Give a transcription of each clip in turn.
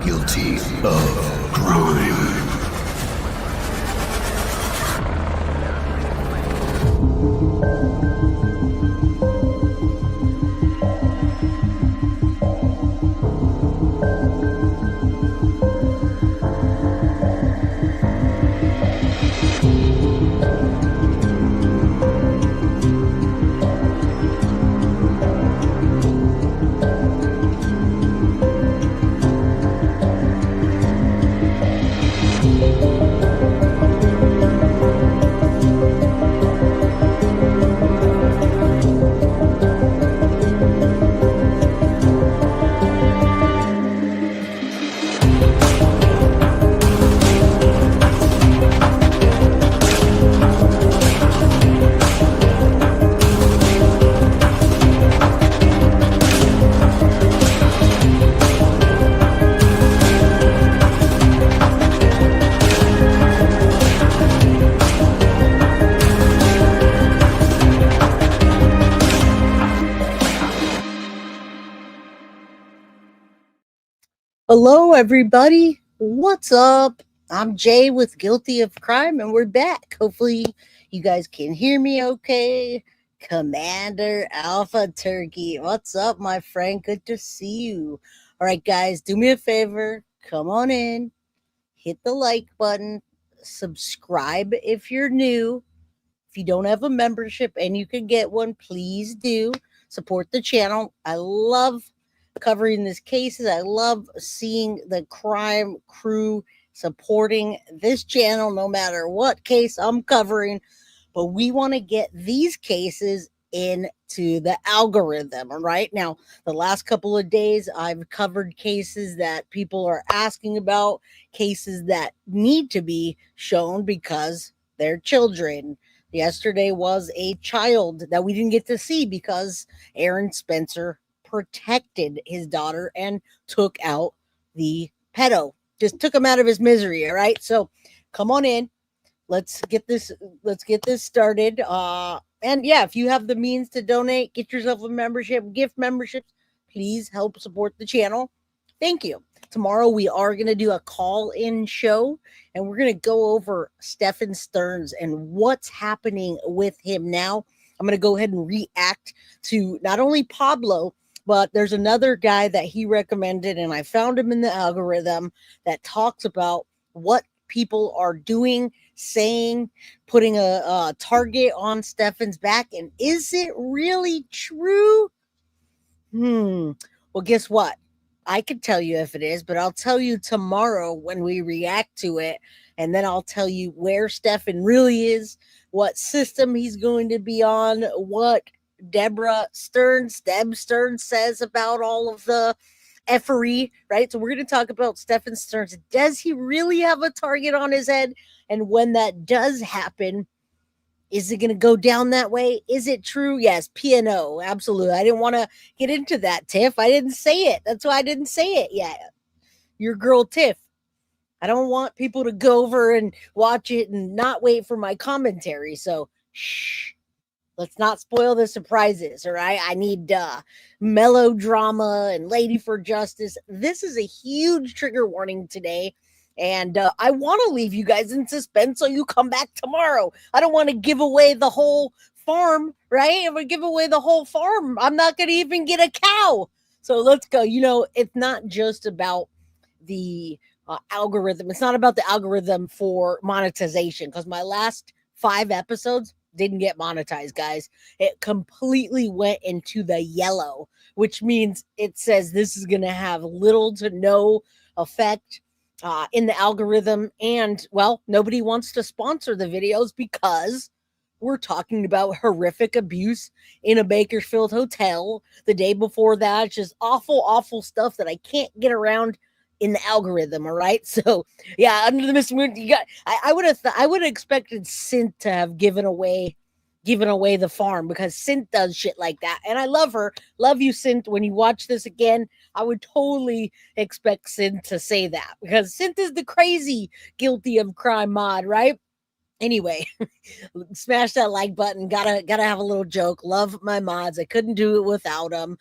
guilty of crime. Hello, everybody. What's up? I'm Jay with Guilty of Crime, and we're back. Hopefully, you guys can hear me okay. Commander Alpha Turkey. What's up, my friend? Good to see you. All right, guys, do me a favor. Come on in. Hit the like button. Subscribe if you're new. If you don't have a membership and you can get one, please do. Support the channel. I love covering these cases. I love seeing the crime crew supporting this channel no matter what case I'm covering. But we want to get these cases into the algorithm. All right. Now, the last couple of days, I've covered cases that people are asking about, cases that need to be shown because they're children. Yesterday was a child that we didn't get to see because Aaron Spencer protected his daughter and took out the pedo. Just took him out of his misery. All right. So come on in. Let's get this started. And yeah, if you have the means to donate, get yourself a membership, gift memberships, please help support the channel. Thank you. Tomorrow we are going to do a call-in show, and we're going to go over Stephen Stearns and what's happening with him now. I'm going to go ahead and react to not only Pablo, but there's another guy that he recommended, and I found him in the algorithm that talks about what people are doing, saying, putting a target on Stephen's back. And is it really true? Well, guess what? I could tell you if it is, but I'll tell you tomorrow when we react to it. And then I'll tell you where Stephen really is, what system he's going to be on, what Deb Stearns says about all of the effery, right? So we're going to talk about Stephen Stearns. Does he really have a target on his head? And when that does happen, is it going to go down that way? Is it true? Yes, P&O, absolutely. I didn't want to get into that, Tiff. I didn't say it. That's why I didn't say it yet. Your girl, Tiff. I don't want people to go over and watch it and not wait for my commentary. So, shh. Let's not spoil the surprises, all right? I need melodrama and Lady for Justice. This is a huge trigger warning today, and I want to leave you guys in suspense so you come back tomorrow. I don't want to give away the whole farm, right? If I give away the whole farm, I'm not going to even get a cow. So let's go. You know, it's not just about the algorithm. It's not about the algorithm for monetization, because my last 5 episodes didn't get monetized, guys. It completely went into the yellow, which means it says this is going to have little to no effect in the algorithm. And, well, nobody wants to sponsor the videos because we're talking about horrific abuse in a Bakersfield hotel. The day before that, it's just awful, awful stuff that I can't get around in the algorithm. All right. So yeah, under the Mr. you got, I would have expected Synth to have given away the farm, because Synth does shit like that. And I love her. Love you, Synth. When you watch this again, I would totally expect Synth to say that, because Synth is the crazy guilty of crime mod, right? Anyway, smash that like button. Gotta have a little joke. Love my mods. I couldn't do it without them.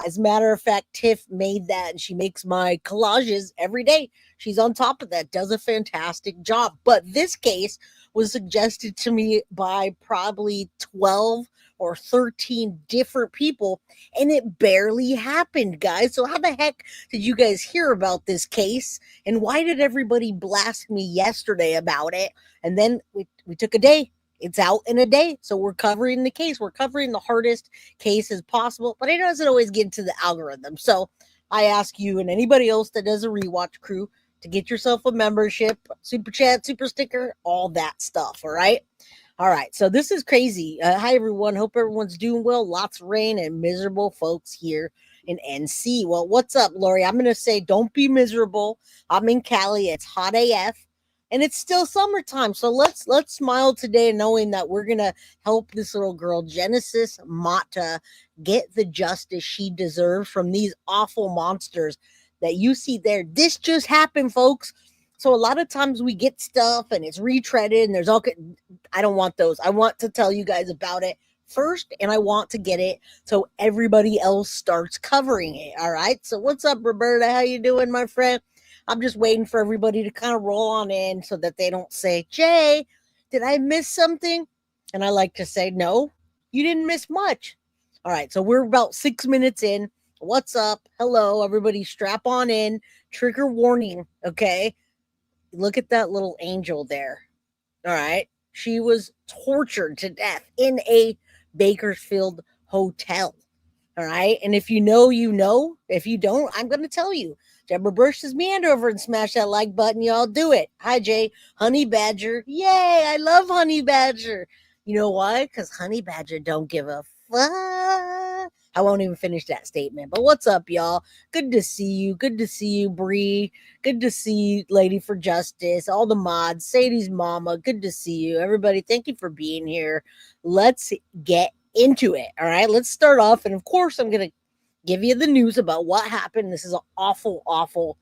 As a matter of fact, Tiff made that, and she makes my collages every day. She's on top of that. Does a fantastic job. But this case was suggested to me by probably 12 or 13 different people, and it barely happened, guys. So how the heck did you guys hear about this case, and why did everybody blast me yesterday about it? And then we took a day. It's out in a day. So we're covering the case. We're covering the hardest case as possible, but it doesn't always get into the algorithm. So I ask you and anybody else that does a rewatch crew to get yourself a membership, super chat, super sticker, all that stuff. All right. All right. So this is crazy. Hi, everyone. Hope everyone's doing well. Lots of rain and miserable folks here in NC. Well, what's up, Lori? I'm going to say don't be miserable. I'm in Cali. It's hot AF. And it's still summertime, so let's smile today, knowing that we're gonna help this little girl, Genesis Mata, get the justice she deserves from these awful monsters that you see there. This just happened, folks. So a lot of times we get stuff and it's retreaded, and there's all. I don't want those. I want to tell you guys about it first, and I want to get it so everybody else starts covering it. All right. So what's up, Roberta? How you doing, my friend? I'm just waiting for everybody to kind of roll on in so that they don't say, Jay, did I miss something? And I like to say, no, you didn't miss much. All right, so we're about 6 minutes in. What's up? Hello, everybody, strap on in. Trigger warning, okay? Look at that little angel there. All right, she was tortured to death in a Bakersfield hotel. All right. And if you know, you know. If you don't, I'm going to tell you. Deborah Bursch says, meander over and smash that like button. Y'all do it. Hi, Jay. Honey Badger. Yay. I love Honey Badger. You know why? Because Honey Badger don't give a fuck. I won't even finish that statement. But what's up, y'all? Good to see you. Good to see you, Bree. Good to see you, Lady for Justice. All the mods. Sadie's mama. Good to see you. Everybody, thank you for being here. Let's get into it. All right, let's start off. And of course, I'm going to give you the news about what happened. This is awful, awful,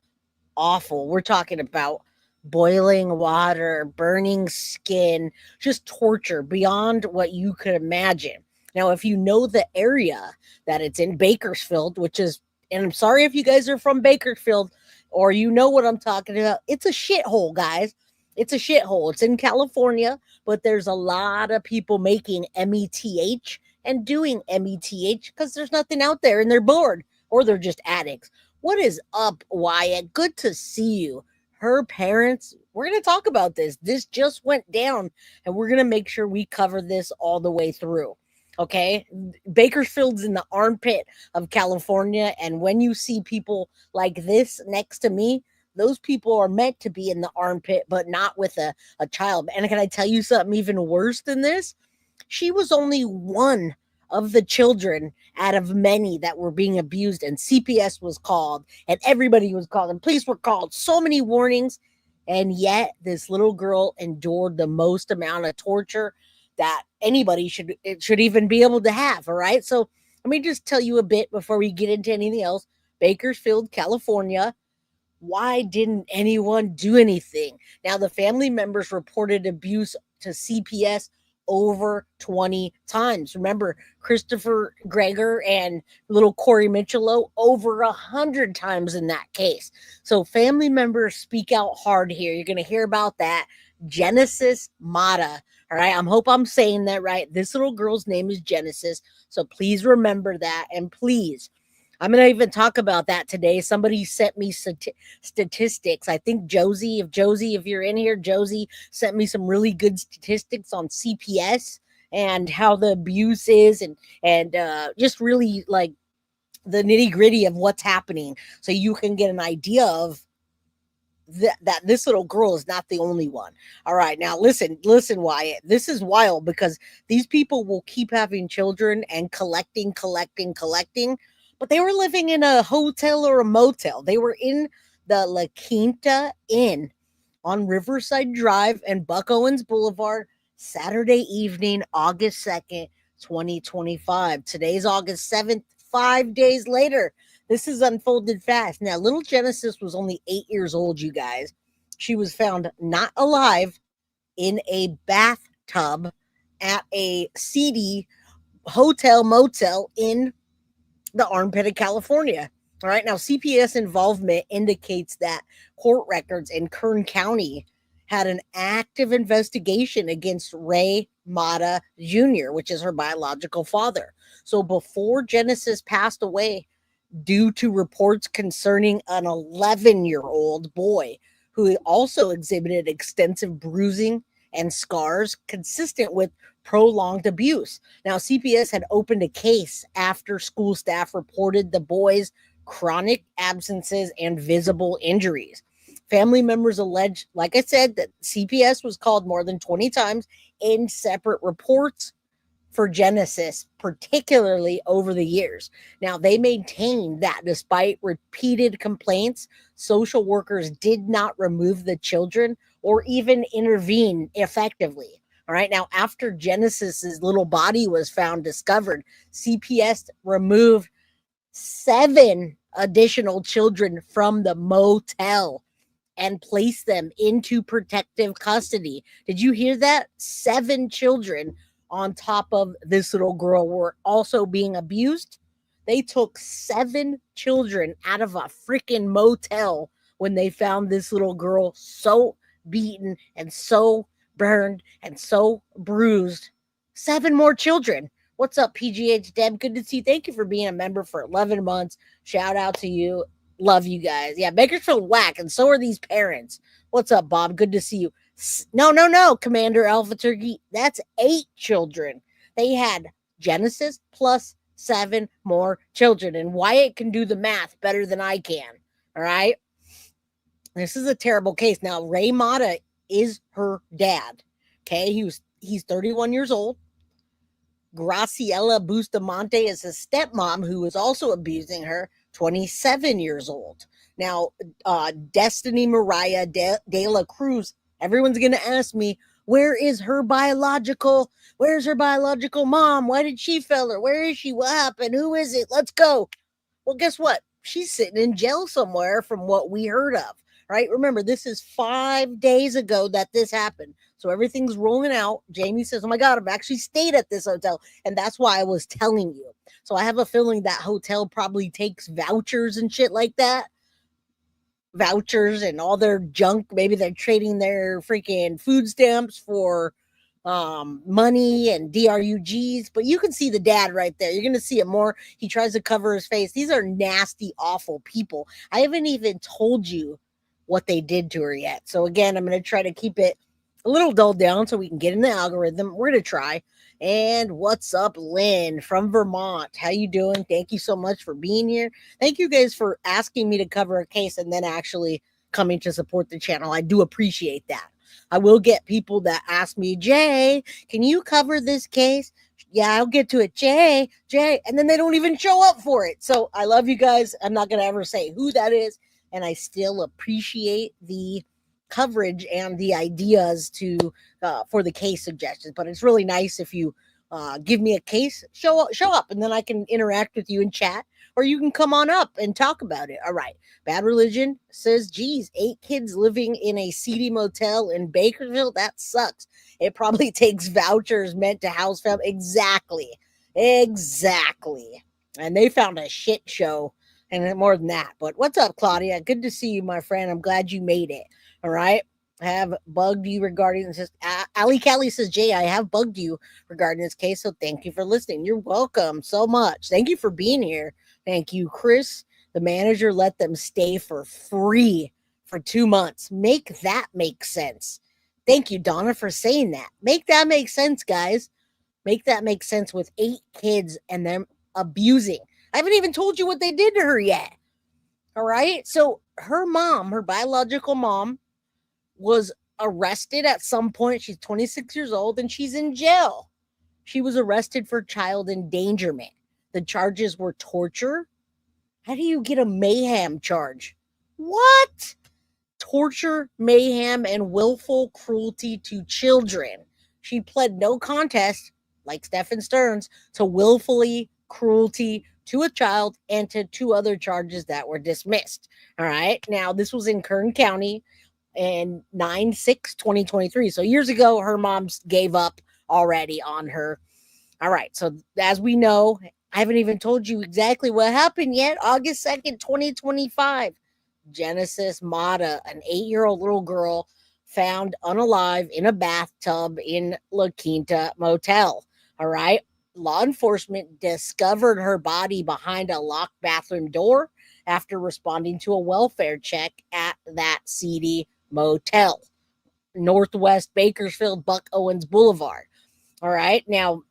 awful. We're talking about boiling water, burning skin, just torture beyond what you could imagine. Now, if you know the area that it's in, Bakersfield, which is, and I'm sorry if you guys are from Bakersfield or you know what I'm talking about, it's a shithole, guys. It's a shithole. It's in California, but there's a lot of people making METH and doing METH because there's nothing out there and they're bored or they're just addicts. What is up, Wyatt? Good to see you. Her parents, we're going to talk about this. This just went down, and we're going to make sure we cover this all the way through. Okay? Bakersfield's in the armpit of California, and when you see people like this next to me, those people are meant to be in the armpit, but not with a child. And can I tell you something even worse than this? She was only one of the children out of many that were being abused, and CPS was called, and everybody was called, and police were called. So many warnings, and yet this little girl endured the most amount of torture that anybody should even be able to have. All right, so let me just tell you a bit before we get into anything else. Bakersfield, California. Why didn't anyone do anything? Now, the family members reported abuse to CPS over 20 times. Remember, Christopher Greger and little Corey Michelow over 100 times in that case. So family members speak out hard here. You're going to hear about that. Genesis Mata. All right. I hope I'm saying that right. This little girl's name is Genesis. So please remember that. And please, I'm going to even talk about that today. Somebody sent me statistics. I think Josie, if you're in here, Josie sent me some really good statistics on CPS and how the abuse is and just really like the nitty gritty of what's happening. So you can get an idea of that this little girl is not the only one. All right. Now listen, Wyatt, this is wild because these people will keep having children and collecting, but they were living in a hotel or a motel. They were in the La Quinta Inn on Riverside Drive and Buck Owens Boulevard, Saturday evening, August 2nd, 2025. Today's August 7th, 5 days later. This is unfolded fast. Now, little Genesis was only 8 years old, you guys. She was found not alive in a bathtub at a seedy hotel motel in the armpit of California. All right. Now, CPS involvement indicates that court records in Kern County had an active investigation against Ray Mata Jr., which is her biological father. So before Genesis passed away, due to reports concerning an 11-year-old boy who also exhibited extensive bruising and scars consistent with prolonged abuse. Now, CPS had opened a case after school staff reported the boy's chronic absences and visible injuries. Family members alleged, like I said, that CPS was called more than 20 times in separate reports for Genesis, particularly over the years. Now, they maintained that despite repeated complaints, social workers did not remove the children or even intervene effectively. All right. Now, after Genesis's little body was found discovered, CPS removed 7 additional children from the motel and placed them into protective custody. Did you hear that? 7 children on top of this little girl were also being abused. They took 7 children out of a freaking motel when they found this little girl so beaten and so burned and so bruised. 7 more children. What's up, PGH Deb? Good to see you. Thank you for being a member for 11 months. Shout out to you. Love you guys. Yeah, Bakersfield whack, and so are these parents. What's up, Bob? Good to see you. No, Commander Alpha Turkey. That's 8 children. They had Genesis plus 7 more children, and Wyatt can do the math better than I can. All right. This is a terrible case. Now, Ray Mata is her dad. Okay, he's 31 years old. Graciela Bustamonte is his stepmom, who is also abusing her, 27 years old. Now, Destiny Mariah de la Cruz, everyone's going to ask me, where's her biological mom? Why did she fail her? Where is she? What happened? Who is it? Let's go. Well, guess what? She's sitting in jail somewhere from what we heard of, right? Remember, this is 5 days ago that this happened. So everything's rolling out. Jamie says, oh my God, I've actually stayed at this hotel. And that's why I was telling you. So I have a feeling that hotel probably takes vouchers and shit like that. Vouchers and all their junk. Maybe they're trading their freaking food stamps for money and DRUGs. But you can see the dad right there. You're going to see it more. He tries to cover his face. These are nasty, awful people. I haven't even told you what they did to her yet. So again, I'm going to try to keep it a little dulled down so we can get in the algorithm. We're going to try. And what's up, Lynn from Vermont? How you doing? Thank you so much for being here. Thank you guys for asking me to cover a case and then actually coming to support the channel. I do appreciate that. I will get people that ask me, Jay, can you cover this case? Yeah, I'll get to it. Jay, and then they don't even show up for it. So I love you guys. I'm not going to ever say who that is. And I still appreciate the coverage and the ideas to for the case suggestions, but it's really nice if you give me a case, show up, and then I can interact with you in chat, or you can come on up and talk about it. All right. Bad Religion says, geez, 8 kids living in a seedy motel in Bakersfield. That sucks. It probably takes vouchers meant to house family. Exactly. And they found a shit show and more than that. But what's up, Claudia? Good to see you, my friend. I'm glad you made it. All right. I have bugged you regarding this. Ali Callie says, Jay, I have bugged you regarding this case. So thank you for listening. You're welcome so much. Thank you for being here. Thank you, Chris. The manager let them stay for free for 2 months. Make that make sense. Thank you, Donna, for saying that. Make that make sense, guys. Make that make sense with 8 kids and them abusing. I haven't even told you what they did to her yet. All right. So her mom, her biological mom, was arrested at some point. She's 26 years old and she's in jail. She was arrested for child endangerment. The charges were torture. How do you get a mayhem charge? What? Torture, mayhem, and willful cruelty to children. She pled no contest, like Stephen Stearns, to willfully cruelty to a child and to 2 other charges that were dismissed. All right. Now, this was in Kern County. and 9/6/2023. So years ago, her mom gave up already on her. All right. So as we know, I haven't even told you exactly what happened yet. August 2nd, 2025. Genesis Mata, an 8-year-old little girl, found unalive in a bathtub in La Quinta Motel. All right. Law enforcement discovered her body behind a locked bathroom door after responding to a welfare check at that seedy motel, Northwest Bakersfield, Buck Owens Boulevard. All right. Now,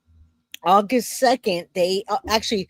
August 2nd, they actually,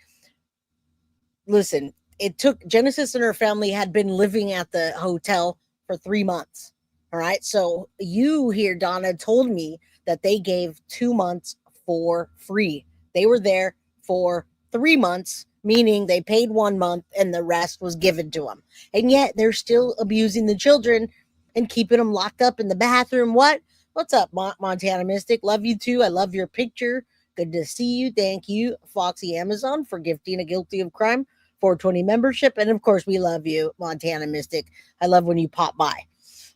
listen, it took Genesis and her family had been living at the hotel for 3 months. All right. So you here, Donna, told me that they gave 2 months for free. They were there for 3 months, meaning they paid 1 month and the rest was given to them. And yet they're still abusing the children and keeping them locked up in the bathroom. What? What's up, Montana Mystic? Love you too. I love your picture. Good to see you. Thank you, Foxy Amazon, for gifting a Guilty of Crime 420 membership. And of course, we love you, Montana Mystic. I love when you pop by.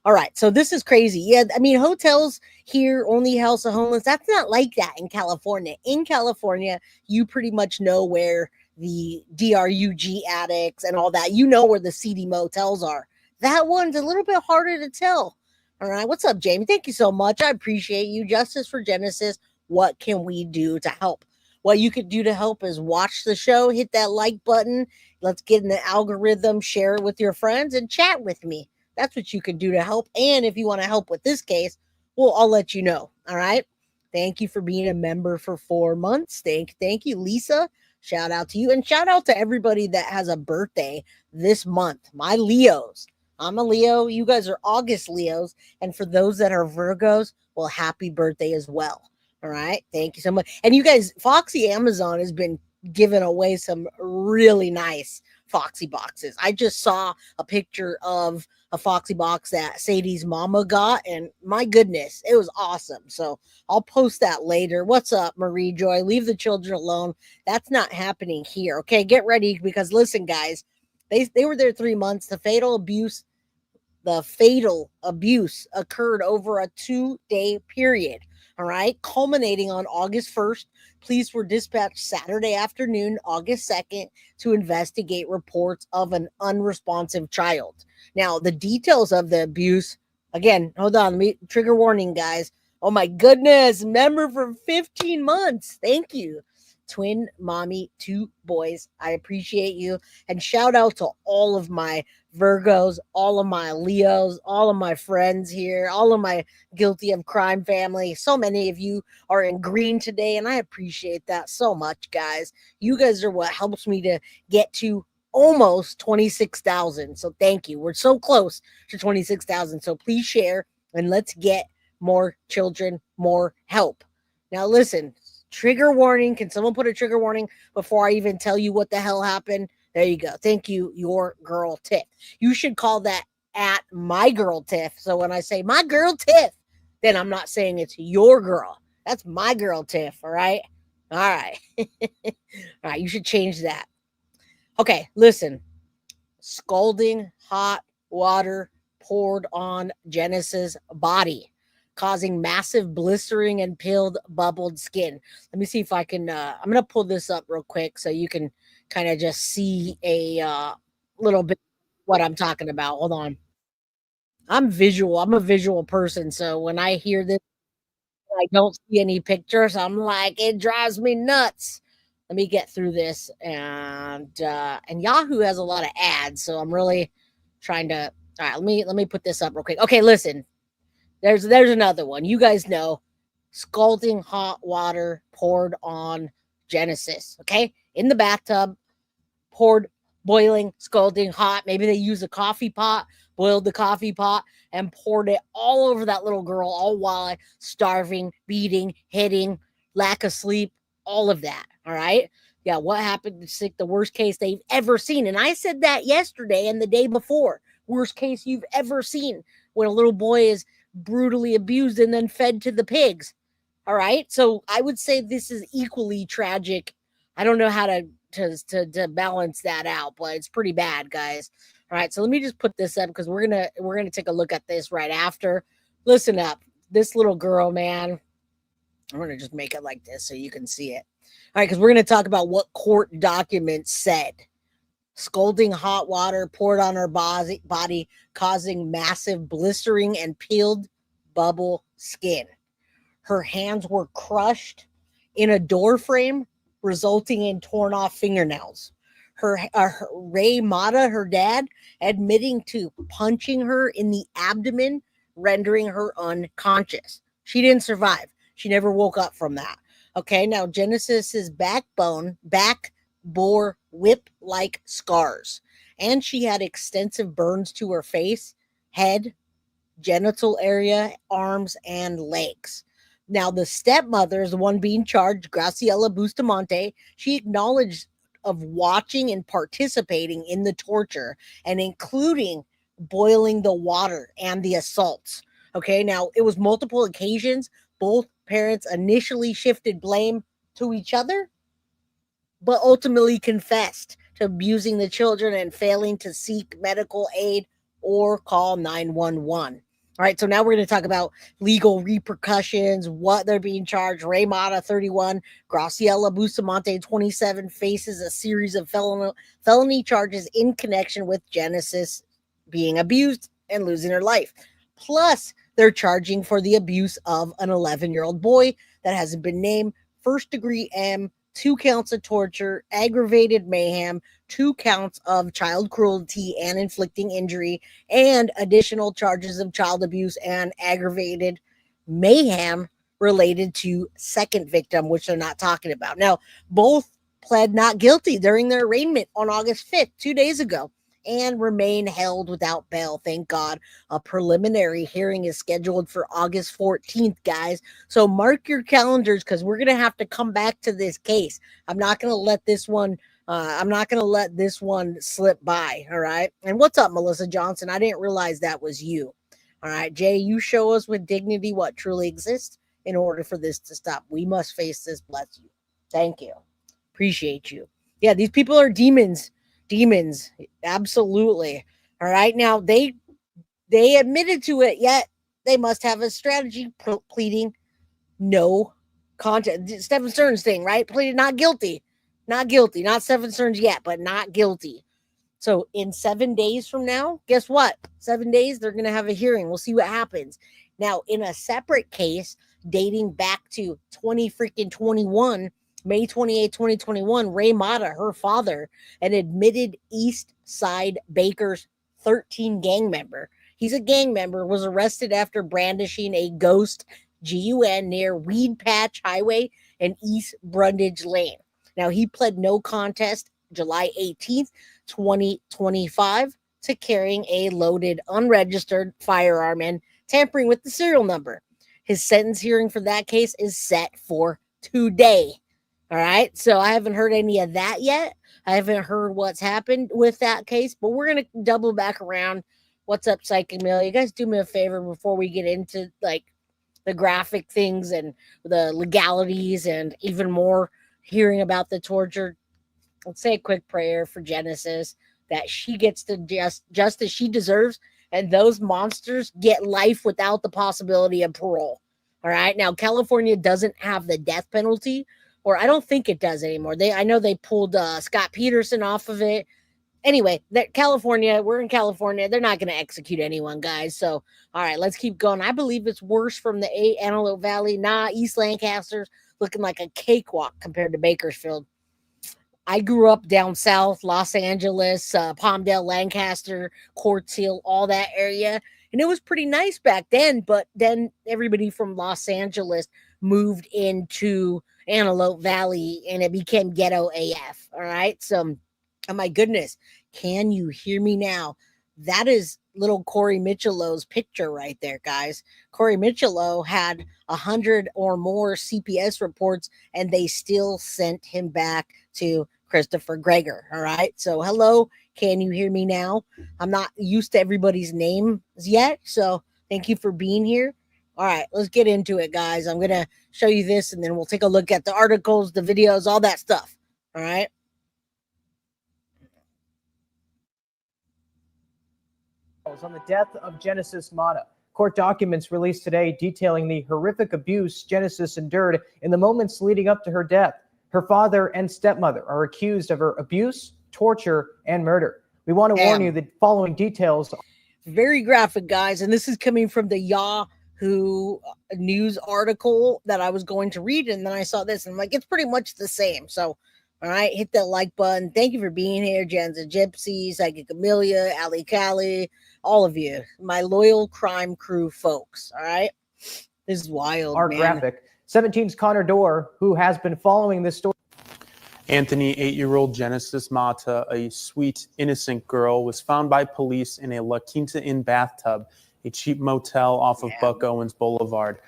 All right. So this is crazy. Yeah. I mean, hotels here only house the homeless. That's not like that in California. In California, you pretty much know where the DRUG addicts and all that, you know where the seedy motels are. That one's a little bit harder to tell. All right. What's up, Jamie? Thank you so much. I appreciate you. Justice for Genesis. What can we do to help? What you could do to help is watch the show, hit that like button. Let's get in the algorithm, share it with your friends, and chat with me. That's what you can do to help. And if you want to help with this case, well, I'll let you know. All right. Thank you for being a member for 4 months. Thank you, Lisa. Shout out to you. And shout out to everybody that has a birthday this month. My Leos. I'm a Leo. You guys are August Leos. And for those that are Virgos, well, happy birthday as well. All right. Thank you so much. And you guys, Foxy Amazon has been giving away some really nice Foxy boxes. I just saw a picture of a Foxy box that Sadie's mama got, and my goodness, it was awesome. So I'll post that later. What's up, Marie Joy? Leave the children alone. That's not happening here. Okay, get ready because listen, guys, they were there 3 months. The fatal abuse occurred over a 2-day period. All right, culminating on August 1st. Police were dispatched Saturday afternoon, August 2nd, to investigate reports of an unresponsive child. Now, the details of the abuse, again, hold on, trigger warning, guys. Oh my goodness, member for 15 months. Thank you. Twin mommy, 2 boys. I appreciate you. And shout out to all of my Virgos, all of my Leos, all of my friends here, all of my Guilty of Crime family. So many of you are in green today, and I appreciate that so much, guys. You guys are what helps me to get to almost 26,000. So thank you. We're so close to 26,000. So please share and let's get more children, more help. Now, listen, trigger warning. Can someone put a trigger warning before I even tell you what the hell happened? There you go. Thank you, your girl Tiff. You should call that at my girl Tiff. So when I say my girl Tiff, then I'm not saying it's your girl. That's my girl Tiff. All right. All right. All right. You should change that. Okay. Listen. Scalding hot water poured on Genesis' body, causing massive blistering and peeled, bubbled skin. Let me see if I can. I'm going to pull this up real quick so you can kind of just see a little bit what I'm talking about. Hold on. I'm visual. I'm a visual person. So when I hear this, I don't see any pictures. I'm like, it drives me nuts. Let me get through this. And Yahoo has a lot of ads. So I'm really trying to. All right, let me put this up real quick. Okay, listen. There's another one. You guys know, scalding hot water poured on Genesis. Okay, in the bathtub, poured boiling, scalding hot. Maybe they used a coffee pot, boiled the coffee pot, and poured it all over that little girl, all while starving, beating, hitting, lack of sleep, all of that. All right. Yeah, what happened to sick? The worst case they've ever seen. And I said that yesterday and the day before. Worst case you've ever seen when a little boy is brutally abused and then fed to the pigs. All right. So I would say this is equally tragic. I don't know how to balance that out, but it's pretty bad, guys. All right, so let me just put this up because we're gonna take a look at this right after. Listen up, this little girl, man. I'm gonna just make it like this so you can see it. All right, because we're gonna talk about what court documents said. Scalding hot water poured on her body, causing massive blistering and peeled bubble skin. Her hands were crushed in a door frame, resulting in torn off fingernails. Her Ray Mata, her dad, admitting to punching her in the abdomen, rendering her unconscious. She didn't survive. She never woke up from that. Okay, now Genesis's back bore whip-like scars, and she had extensive burns to her face, head, genital area, arms, and legs. Now, the stepmother is the one being charged, Graciela Bustamonte. She acknowledged of watching and participating in the torture and including boiling the water and the assaults. Okay, now it was multiple occasions. Both parents initially shifted blame to each other, but ultimately confessed to abusing the children and failing to seek medical aid or call 911. All right, so now we're going to talk about legal repercussions, what they're being charged. Ray Mata, 31, Graciela Bustamonte, 27, faces a series of felony charges in connection with Genesis being abused and losing her life. Plus, they're charging for the abuse of an 11-year-old boy that hasn't been named, first degree M, 2 counts of torture, aggravated mayhem, 2 counts of child cruelty and inflicting injury, and additional charges of child abuse and aggravated mayhem related to second victim, which they're not talking about. Now, both pled not guilty during their arraignment on August 5th, 2 days ago, and remain held without bail. Thank God. A preliminary hearing is scheduled for August 14th, guys. So mark your calendars because we're going to have to come back to this case. I'm not going to let this one slip by. All right. And what's up, Melissa Johnson? I didn't realize that was you. All right, Jay, you show us with dignity what truly exists in order for this to stop. We must face this. Bless you. Thank you. Appreciate you. Yeah, these people are demons. Demons. Absolutely. All right. Now they admitted to it, yet they must have a strategy pleading no contest. Stephen Stern's thing, right? Pleaded not guilty. Not guilty. Not Stephen Stern's yet, but not guilty. So in 7 days from now, guess what? 7 days, they're going to have a hearing. We'll see what happens. Now, in a separate case dating back to 2021, May 28, 2021, Ray Mata, her father, an admitted East Side Bakers 13 gang member. He's a gang member, was arrested after brandishing a ghost GUN near Weed Patch Highway and East Brundage Lane. Now, he pled no contest July 18th, 2025 to carrying a loaded, unregistered firearm and tampering with the serial number. His sentence hearing for that case is set for today. All right. So I haven't heard any of that yet. I haven't heard what's happened with that case, but we're going to double back around. What's up, Psychic Mill? You guys do me a favor before we get into like the graphic things and the legalities and even more hearing about the torture. Let's say a quick prayer for Genesis that she gets the justice she deserves and those monsters get life without the possibility of parole. All right. Now, California doesn't have the death penalty, or I don't think it does anymore. I know they pulled Scott Peterson off of it. Anyway, California, we're in California. They're not going to execute anyone, guys. So, all right, let's keep going. I believe it's worse from the Antelope Valley. East Lancaster's looking like a cakewalk compared to Bakersfield. I grew up down south, Los Angeles, Palmdale, Lancaster, Quartz Hill, all that area. And it was pretty nice back then. But then everybody from Los Angeles moved into Antelope Valley and it became ghetto AF. All right. So, oh my goodness, can you hear me now? That is little Corey Michelo's picture right there, guys. Corey Michelo had 100 or more CPS reports and they still sent him back to Christopher Greger. All right. So hello. Can you hear me now? I'm not used to everybody's names yet. So thank you for being here. All right, let's get into it, guys. I'm going to show you this and then we'll take a look at the articles, the videos, all that stuff. All right. On the death of Genesis Mata. Court documents released today detailing the horrific abuse Genesis endured in the moments leading up to her death. Her father and stepmother are accused of her abuse, torture, and murder. We want to warn you the following details. Very graphic, guys, and this is coming from the Yahoo news article that I was going to read, and then I saw this, and I'm like, it's pretty much the same. So, all right, hit that like button. Thank you for being here, Jen's a Gypsy, Psychic Amelia, Ali Callie, all of you, my loyal crime crew folks. All right, this is wild, Our man. graphic. 17's Connor Dorr, who has been following this story. Anthony, 8-year-old Genesis Mata, a sweet, innocent girl, was found by police in a La Quinta Inn bathtub, a cheap motel off of Buck Owens Boulevard.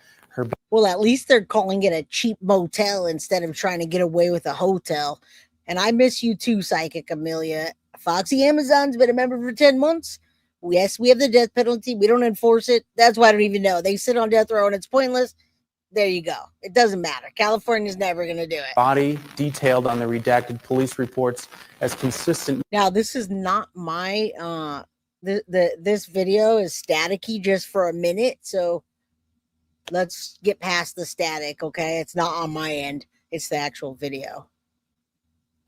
Well, at least they're calling it a cheap motel instead of trying to get away with a hotel. And I miss you too, Psychic Amelia. Foxy Amazon's been a member for 10 months. Yes, we have the death penalty. We don't enforce it. That's why I don't even know. They sit on death row and it's pointless. There you go. It doesn't matter. California's never going to do it. Body detailed on the redacted police reports as consistent. Now, this is not my, this video is staticky just for a minute. So let's get past the static, okay? It's not on my end. It's the actual video.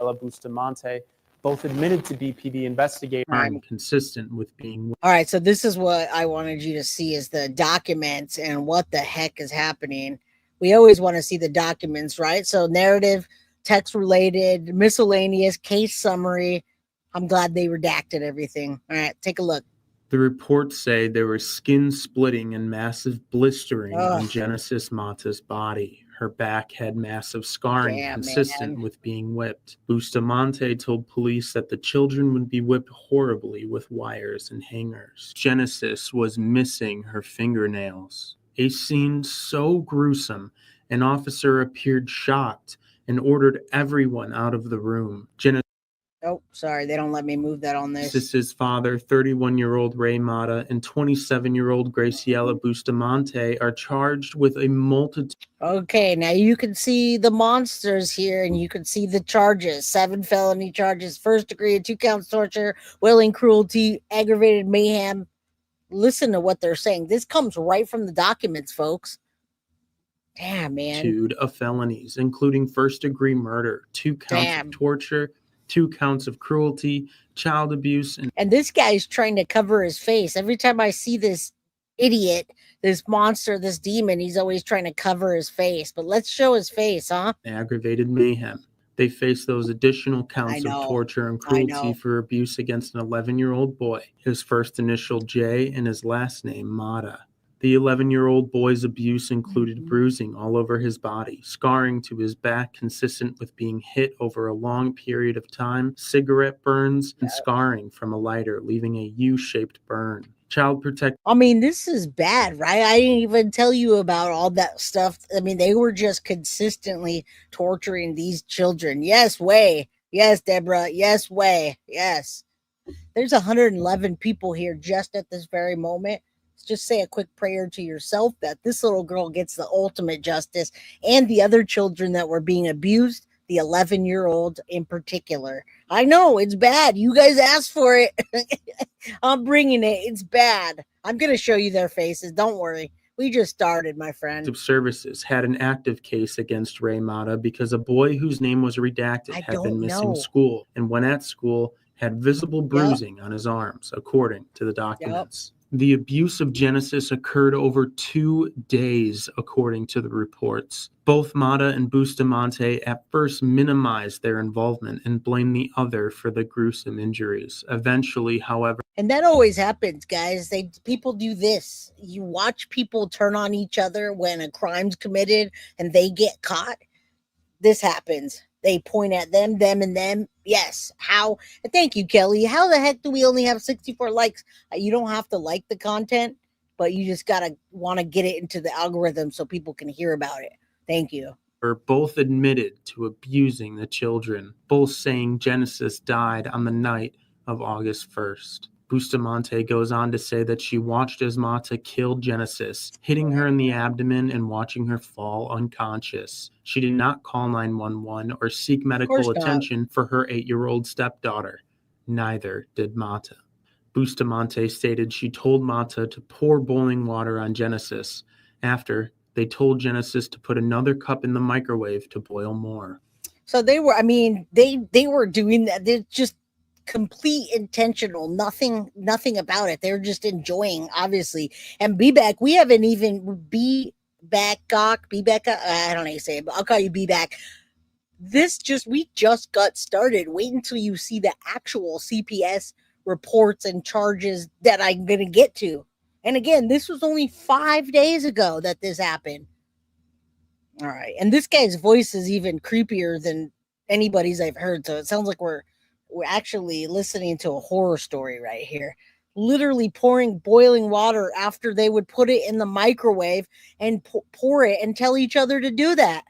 Graciela Bustamonte both admitted to BPD investigators. Consistent with being. All right, so this is what I wanted you to see is the documents and what the heck is happening. We always want to see the documents, right? So narrative, text related, miscellaneous, case summary. I'm glad they redacted everything. All right, take a look. The reports say there was skin splitting and massive blistering on Genesis Mata's body. Her back had massive scarring consistent with being whipped. Bustamonte told police that the children would be whipped horribly with wires and hangers. Genesis was missing her fingernails. A scene so gruesome, an officer appeared shocked and ordered everyone out of the room. Oh, sorry, they don't let me move that on this. Genesis' father, 31-year-old Ariah Mata, and 27-year-old Graciela Bustamonte are charged with a multitude. Okay, now you can see the monsters here, and you can see the charges. 7 felony charges, first degree, 2 counts torture, willing cruelty, aggravated mayhem. Listen to what they're saying. This comes right from the documents, folks. Damn, man. Of felonies, including first-degree murder, 2 counts of torture, 2 counts of cruelty, child abuse. And this guy's trying to cover his face. Every time I see this idiot, this monster, this demon, he's always trying to cover his face. But let's show his face, huh? Aggravated mayhem. They face those additional counts of torture and cruelty for abuse against an 11-year-old boy. His first initial J and his last name Mata. The 11-year-old boy's abuse included bruising all over his body, scarring to his back consistent with being hit over a long period of time, cigarette burns, and scarring from a lighter, leaving a U-shaped burn. Child protect. I mean, this is bad, right? I didn't even tell you about all that stuff. I mean, they were just consistently torturing these children. Yes, way. Yes, Deborah. Yes, way. Yes. There's 111 people here just at this very moment. Just say a quick prayer to yourself that this little girl gets the ultimate justice and the other children that were being abused, the 11-year-old in particular. I know it's bad. You guys asked for it. I'm bringing it. It's bad. I'm going to show you their faces. Don't worry. We just started, my friend. Of Services had an active case against Ariah Mata because a boy whose name was redacted had been missing school, and when at school had visible bruising on his arms, according to the documents. The abuse of Genesis occurred over 2 days, according to the reports. Both Mata and Bustamonte at first minimized their involvement and blamed the other for the gruesome injuries. Eventually, however... And that always happens, guys. People do this. You watch people turn on each other when a crime's committed and they get caught. This happens. They point at them, and them. Yes. How? Thank you, Kelly. How the heck do we only have 64 likes? You don't have to like the content, but you just gotta want to get it into the algorithm so people can hear about it. Thank you. Both admitted to abusing the children, both saying Genesis died on the night of August 1st. Bustamonte goes on to say that she watched as Mata killed Genesis, hitting her in the abdomen and watching her fall unconscious. She did not call 911 or seek medical attention for her 8-year-old stepdaughter. Neither did Mata. Bustamonte stated she told Mata to pour boiling water on Genesis. After, they told Genesis to put another cup in the microwave to boil more. So they were, I mean, they were doing that. They're just complete intentional, nothing about it. They're just enjoying, obviously. And B-Back, we haven't even I don't know how you say it, but I'll call you B-Back. We just got started. Wait until you see the actual CPS reports and charges that I'm going to get to. And again, this was only 5 days ago that this happened. All right. And this guy's voice is even creepier than anybody's I've heard. So it sounds like we're actually listening to a horror story right here. Literally pouring boiling water after they would put it in the microwave and pour it and tell each other to do that.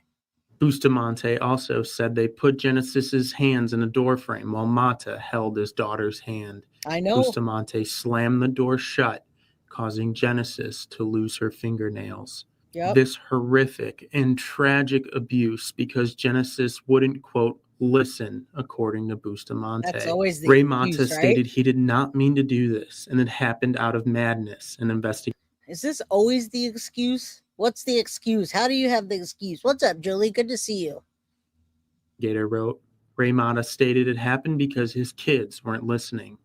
Bustamonte also said they put Genesis's hands in a door frame while Mata held his daughter's hand. I know. Bustamonte slammed the door shut, causing Genesis to lose her fingernails. Yep. This horrific and tragic abuse because Genesis wouldn't, quote, listen, according to Bustamonte. That's always the Ray Mata excuse, right? stated he did not mean to do this, and it happened out of madness and investigation. Is this always the excuse? What's the excuse? How do you have the excuse? What's up, Julie? Good to see you. Gator wrote, Ray Mata stated it happened because his kids weren't listening.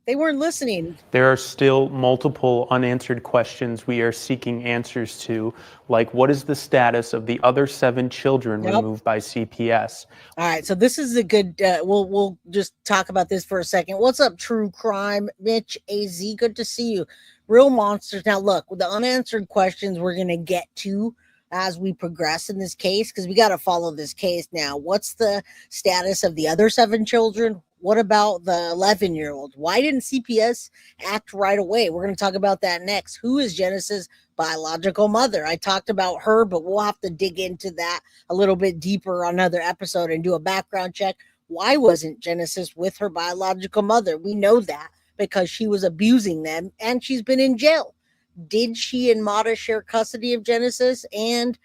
They weren't listening. There are still multiple unanswered questions we are seeking answers to, like what is the status of the other 7 children removed by CPS? All right, so this is a good. We'll just talk about this for a second. What's up, True Crime, Mitch AZ? Good to see you. Real monsters. Now, look, with the unanswered questions, we're gonna get to as we progress in this case because we got to follow this case now. What's the status of the other 7 children? What about the 11-year-old? Why didn't CPS act right away? We're going to talk about that next. Who is Genesis' biological mother? I talked about her, but we'll have to dig into that a little bit deeper on another episode and do a background check. Why wasn't Genesis with her biological mother? We know that because she was abusing them and she's been in jail. Did she and Mata share custody of Genesis? And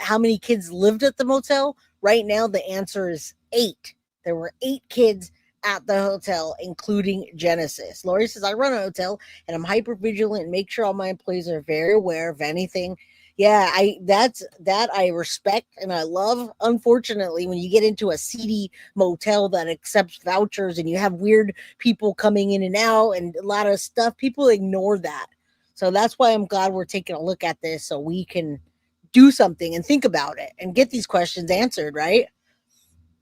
how many kids lived at the motel? Right now, the answer is 8. There were 8 kids at the hotel, including Genesis. Lori says, I run a hotel and I'm hyper vigilant and make sure all my employees are very aware of anything. Yeah, I respect and I love. Unfortunately, when you get into a seedy motel that accepts vouchers and you have weird people coming in and out and a lot of stuff, people ignore that. So that's why I'm glad we're taking a look at this so we can do something and think about it and get these questions answered, right?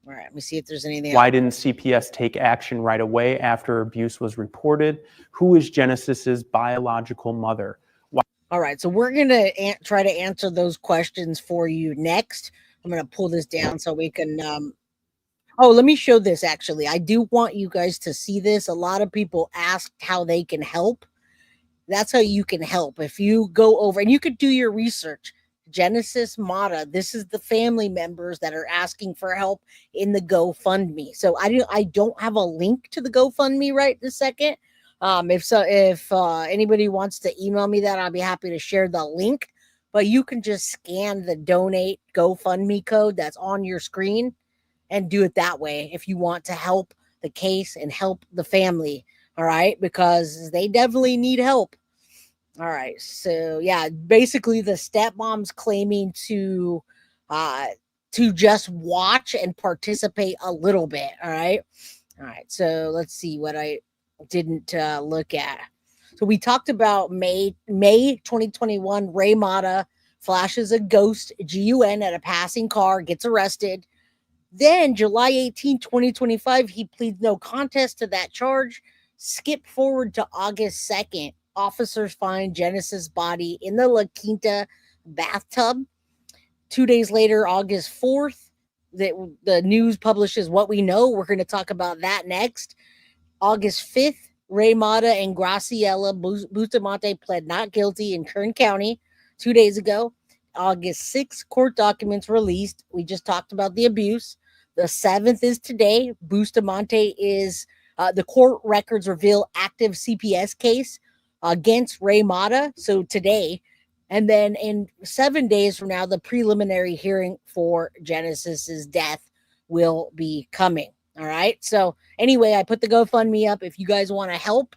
All right, let me see if there's anything Why else. didn't CPS take action right away after abuse was reported? Who is Genesis's biological mother? All right, so we're going to try to answer those questions for you next. I'm going to pull this down so we can let me show this actually. I do want you guys to see this. A lot of people asked how they can help. That's how you can help. If you go over and you could do your research. Genesis Mata, this is the family members that are asking for help in the GoFundMe. So I don't have a link to the GoFundMe right this second. If anybody wants to email me that, I'll be happy to share the link. But you can just scan the donate GoFundMe code that's on your screen and do it that way if you want to help the case and help the family. All right, because they definitely need help. All right, so yeah, basically the stepmom's claiming to just watch and participate a little bit. All right, so let's see what I didn't look at. So we talked about May 2021. Ray Mata flashes a ghost GUN at a passing car, gets arrested. Then July 18, 2025, he pleads no contest to that charge. Skip forward to August 2nd. Officers find Genesis' body in the La Quinta bathtub. 2 days later, August 4th, the news publishes what we know. We're going to talk about that next. August 5th, Ray Mata and Graciela Bustamonte pled not guilty in Kern County 2 days ago. August 6th, court documents released. We just talked about the abuse. The 7th is today. Bustamonte is, the court records reveal active CPS case against Ray Mata. So today, and then in 7 days from now, the preliminary hearing for Genesis's death will be coming. All right. So anyway, I put the GoFundMe up. If you guys want to help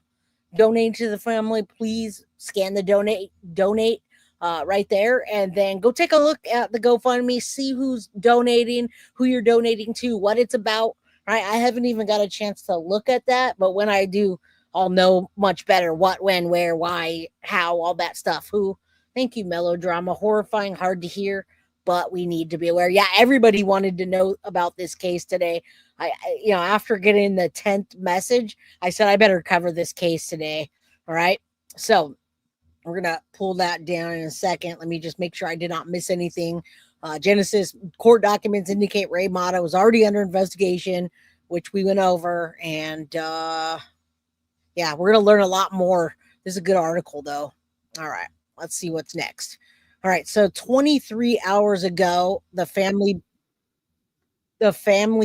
donate to the family, please scan the donate right there, and then go take a look at the GoFundMe, see who's donating, who you're donating to, what it's about. Right. I haven't even got a chance to look at that, but when I do, I'll know much better what, when, where, why, how, all that stuff. Who? Thank you, melodrama. Horrifying, hard to hear, but we need to be aware. Yeah, everybody wanted to know about this case today. After getting the 10th message, I said I better cover this case today. All right. So we're going to pull that down in a second. Let me just make sure I did not miss anything. Genesis court documents indicate Ariah Mata was already under investigation, which we went over. And we're going to learn a lot more. This is a good article, though. All right. Let's see what's next. All right. So 23 hours ago, the family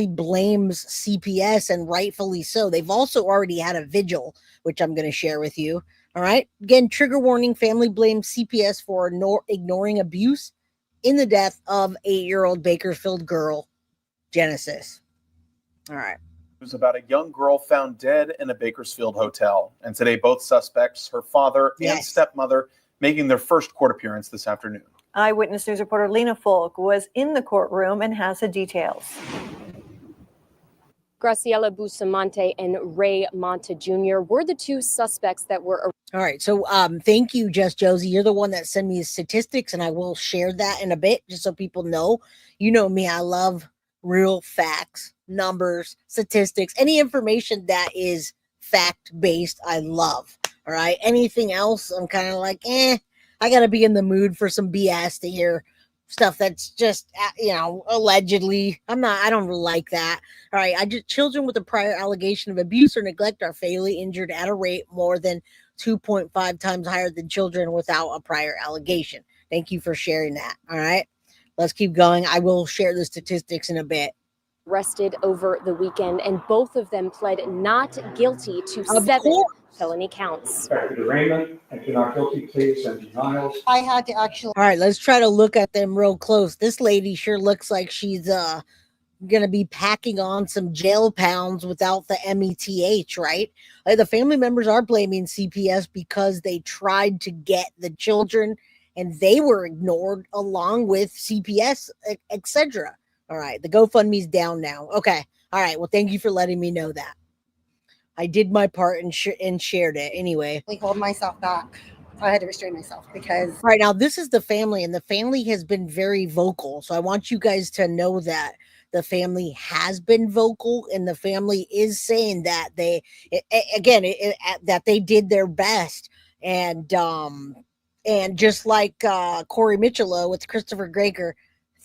blames CPS, and rightfully so. They've also already had a vigil, which I'm going to share with you. All right. Again, trigger warning: family blames CPS for ignoring abuse in the death of 8-year-old Bakersfield girl, Genesis. All right. It was about a young girl found dead in a Bakersfield hotel. And today, both suspects, her father and stepmother, making their first court appearance this afternoon. Eyewitness News reporter Lena Folk was in the courtroom and has the details. Graciela Bustamonte and Ariah Mata Jr. were the two suspects that were. All right. So thank you, Just Josie. You're the one that sent me statistics, and I will share that in a bit just so people know. You know me, I love real facts, numbers, statistics, any information that is fact-based, I love. All right. Anything else, I'm kind of like, I got to be in the mood for some BS to hear stuff that's just, allegedly. I don't like that. All right. Children with a prior allegation of abuse or neglect are fatally injured at a rate more than 2.5 times higher than children without a prior allegation. Thank you for sharing that. All right. Let's keep going. I will share the statistics in a bit. Arrested over the weekend, and both of them pled not guilty to 7 felony counts. Arraignment and to not guilty pleas and denials. I had to actually. All right, let's try to look at them real close. This lady sure looks like she's gonna be packing on some jail pounds without the METH, right? The family members are blaming CPS because they tried to get the children and they were ignored along with CPS, etc. All right, the GoFundMe's down now. Okay. All right. Well, thank you for letting me know that. I did my part and shared it anyway. I hold myself back. I had to restrain myself because. All right. Now, this is the family, and the family has been very vocal. So I want you guys to know that the family has been vocal, and the family is saying that that they did their best. And just like Corey Mitchell with Christopher Greger,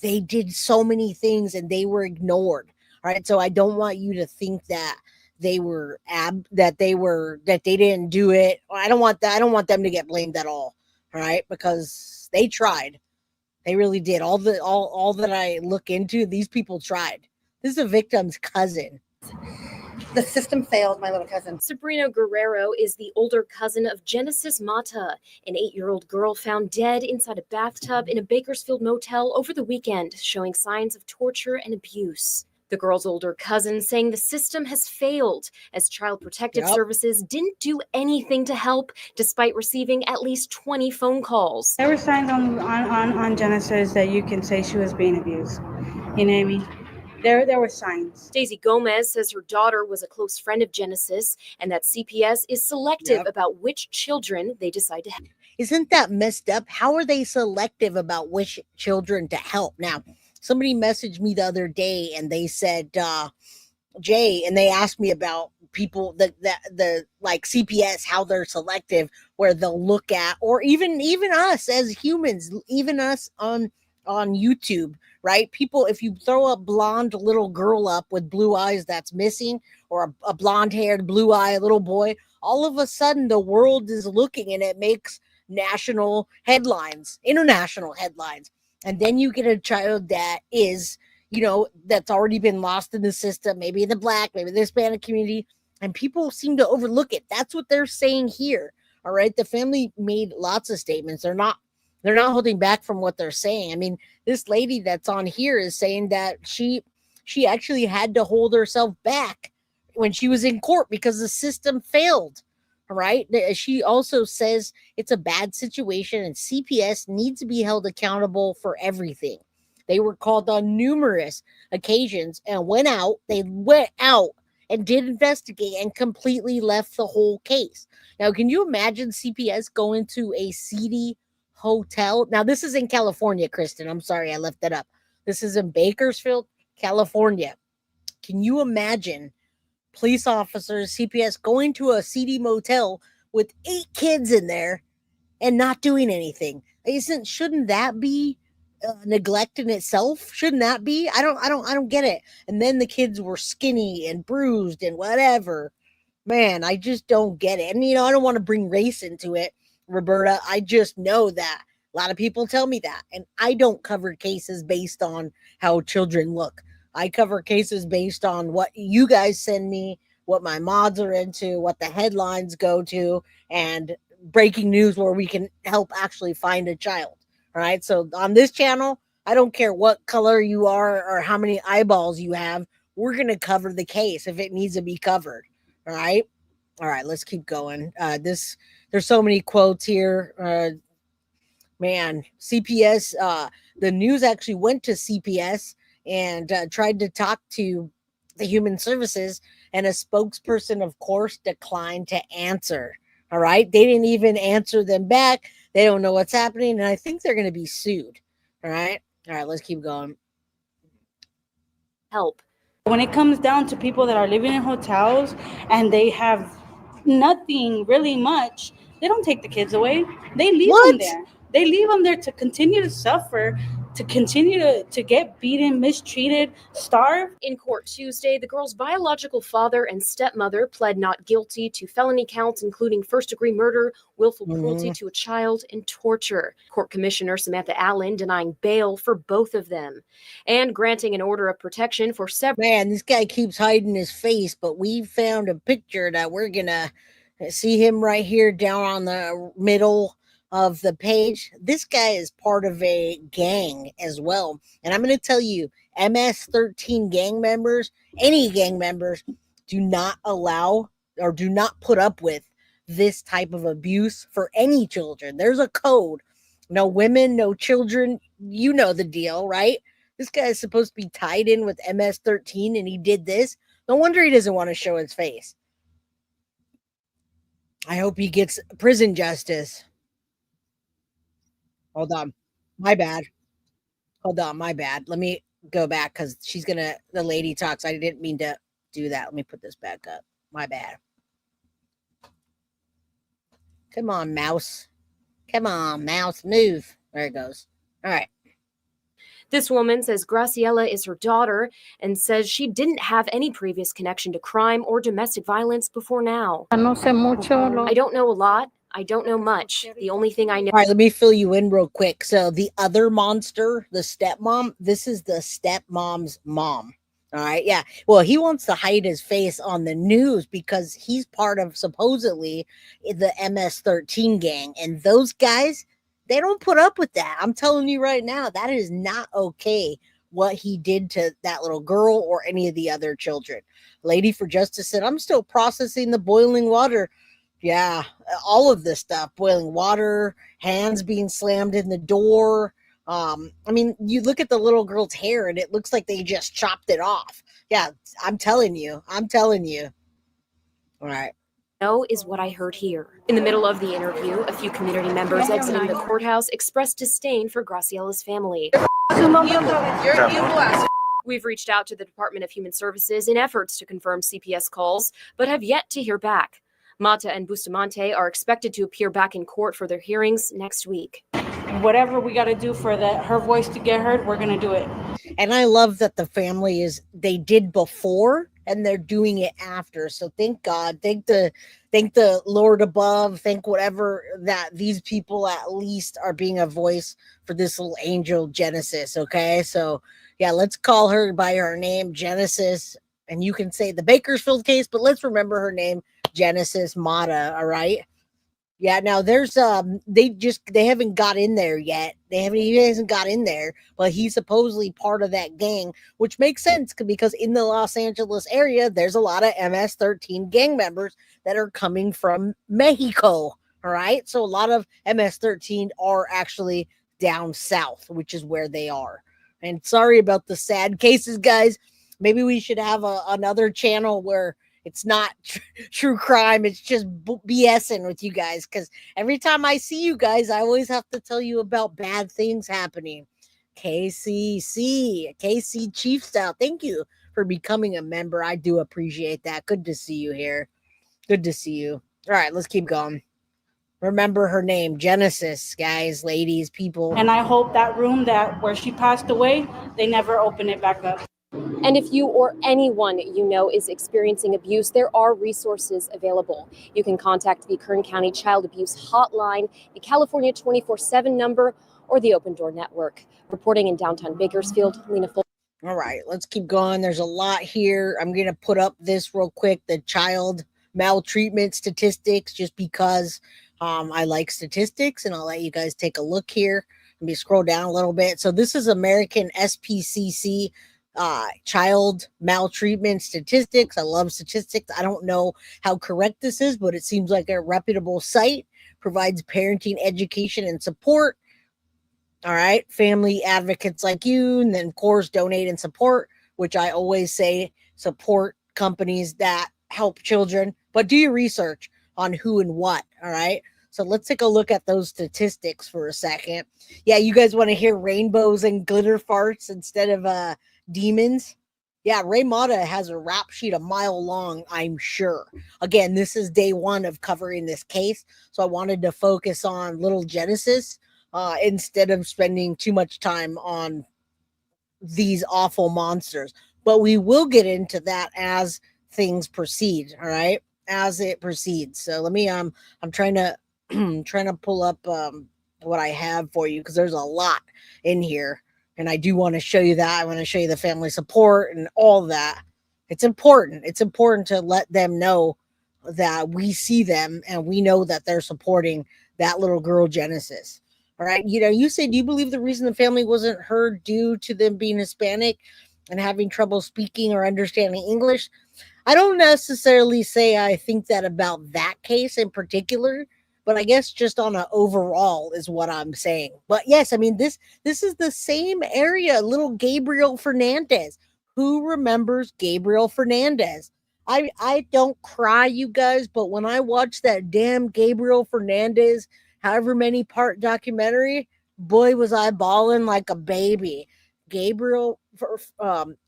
they did so many things and they were ignored. All right. So I don't want you to think that they didn't do it. I don't want that. I don't want them to get blamed at all. All right. Because they tried. They really did. All that I look into, these people tried. This is a victim's cousin. The system failed my little cousin. Sabrina Guerrero is the older cousin of Genesis Mata, an 8-year-old girl found dead inside a bathtub in a Bakersfield motel over the weekend, showing signs of torture and abuse. The girl's older cousin saying the system has failed as Child Protective Services didn't do anything to help despite receiving at least 20 phone calls. There were signs on Genesis that you can say she was being abused. You know what I mean? There were signs. Daisy Gomez says her daughter was a close friend of Genesis and that CPS is selective about which children they decide to help. Isn't that messed up? How are they selective about which children to help? Now, somebody messaged me the other day and they said, Jay, and they asked me about people the like CPS, how they're selective, where they'll look at, or even us as humans, even us on YouTube, right? People, if you throw a blonde little girl up with blue eyes that's missing, or a blonde haired, blue eye little boy, all of a sudden the world is looking and it makes national headlines, international headlines. And then you get a child that is, that's already been lost in the system, maybe the Black, maybe the Hispanic community, and people seem to overlook it. That's what they're saying here. All right. The family made lots of statements. They're not holding back from what they're saying. I mean, this lady that's on here is saying that she she actually had to hold herself back when she was in court because the system failed. All right. She also says it's a bad situation and CPS needs to be held accountable for everything. They were called on numerous occasions and went out and did investigate and completely left the whole case. Now, can you imagine CPS going to a seedy hotel? Now, this is in California, Kristen. I'm sorry, I left that up. This is in Bakersfield, California. Can you imagine police officers, CPS, going to a seedy motel with 8 kids in there and not doing anything? Shouldn't that be neglect in itself? Shouldn't that be? I don't get it. And then the kids were skinny and bruised and whatever. Man, I just don't get it. And I don't want to bring race into it, Roberta. I just know that a lot of people tell me that, and I don't cover cases based on how children look. I cover cases based on what you guys send me, what my mods are into, what the headlines go to, and breaking news where we can help actually find a child. All right. So on this channel, I don't care what color you are or how many eyeballs you have. We're going to cover the case if it needs to be covered. All right. All right. Let's keep going. There's so many quotes here. Man, CPS, the news actually went to CPS and tried to talk to the human services, and a spokesperson, of course, declined to answer. All right. They didn't even answer them back. They don't know what's happening. And I think they're going to be sued. All right. All right. Let's keep going. Help. When it comes down to people that are living in hotels and they have nothing really much, they don't take the kids away. They leave them there. They leave them there to continue to suffer, to continue to get beaten, mistreated, starve. In court Tuesday, the girl's biological father and stepmother pled not guilty to felony counts, including first-degree murder, willful cruelty to a child, and torture. Court Commissioner Samantha Allen denying bail for both of them and granting an order of protection for several. Man, this guy keeps hiding his face, but we found a picture that we're going to see him right here down on the middle of the page. This guy is part of a gang as well. And I'm going to tell you, MS-13 gang members, any gang members, do not allow or do not put up with this type of abuse for any children. There's a code. No women, no children. You know the deal, right? This guy is supposed to be tied in with MS-13 and he did this. No wonder he doesn't want to show his face. I hope he gets prison justice. Hold on. My bad. Hold on. My bad. Let me go back because the lady talks. I didn't mean to do that. Let me put this back up. My bad. Come on, mouse. Come on, mouse. Move. There it goes. All right. This woman says Graciela is her daughter and says she didn't have any previous connection to crime or domestic violence before now. I don't know a lot. I don't know much. The only thing I know. All right, let me fill you in real quick. So the other monster, the stepmom, this is the stepmom's mom. All right. Yeah. Well, he wants to hide his face on the news because he's part of supposedly the MS-13 gang. And those guys, they don't put up with that. I'm telling you right now, that is not okay what he did to that little girl or any of the other children. Lady for Justice said, I'm still processing the boiling water. Yeah, all of this stuff, boiling water, hands being slammed in the door. I mean, you look at the little girl's hair and it looks like they just chopped it off. Yeah, I'm telling you. All right. No, is what I heard here. In the middle of the interview, a few community members exiting the courthouse expressed disdain for Graciela's family. We've reached out to the Department of Human Services in efforts to confirm CPS calls, but have yet to hear back. Mata and Bustamonte are expected to appear back in court for their hearings next week. Whatever we got to do for her voice to get heard, we're going to do it. And I love that the family they did before and they're doing it after. So thank God, thank the Lord above, thank whatever that these people at least are being a voice for this little angel Genesis. Okay. So yeah, let's call her by her name, Genesis. And you can say the Bakersfield case, but let's remember her name, Genesis Mata. All right. Yeah, now there's they haven't got in there yet. He hasn't got in there, but he's supposedly part of that gang, which makes sense because in the Los Angeles area, there's a lot of MS-13 gang members that are coming from Mexico. All right, so a lot of MS-13 are actually down south, which is where they are. And sorry about the sad cases, guys. Maybe we should have another channel where it's not true crime. It's just BSing with you guys. Because every time I see you guys, I always have to tell you about bad things happening. KC Chief Style, thank you for becoming a member. I do appreciate that. Good to see you here. Good to see you. All right, let's keep going. Remember her name, Genesis, guys, ladies, people. And I hope that room where she passed away, they never open it back up. And if you or anyone you know is experiencing abuse, there are resources available. You can contact the Kern County Child Abuse Hotline, the California 24/7 number, or the Open Door Network. Reporting in downtown Bakersfield, Lena Full. All right, let's keep going. There's a lot here. I'm going to put up this real quick, the child maltreatment statistics, just because I like statistics, and I'll let you guys take a look here. Let me scroll down a little bit. So this is American SPCC child maltreatment statistics. I love statistics. I don't know how correct this is, but it seems like a reputable site, provides parenting education and support. All right, family advocates like you, and then of course donate and support, which I always say, support companies that help children, but do your research on who and what. All right, so let's take a look at those statistics for a second. Yeah, you guys want to hear rainbows and glitter farts instead of demons? Yeah, Ariah Mata has a rap sheet a mile long, I'm sure. Again, this is day one of covering this case, so I wanted to focus on little Genesis instead of spending too much time on these awful monsters. But we will get into that as things proceed, all right? As it proceeds. So let me I'm trying to trying to pull up what I have for you, because there's a lot in here. And I do want to show you that. I want to show you the family support and all that. It's important. It's important to let them know that we see them and we know that they're supporting that little girl, Genesis. All right. You know, you said, do you believe the reason the family wasn't heard due to them being Hispanic and having trouble speaking or understanding English? I don't necessarily say I think that about that case in particular, but I guess just on an overall is what I'm saying. But yes, I mean, this is the same area, little Gabriel Fernandez. Who remembers Gabriel Fernandez? I don't cry, you guys, but when I watch that damn Gabriel Fernandez, however many part documentary, boy, was I bawling like a baby. Gabriel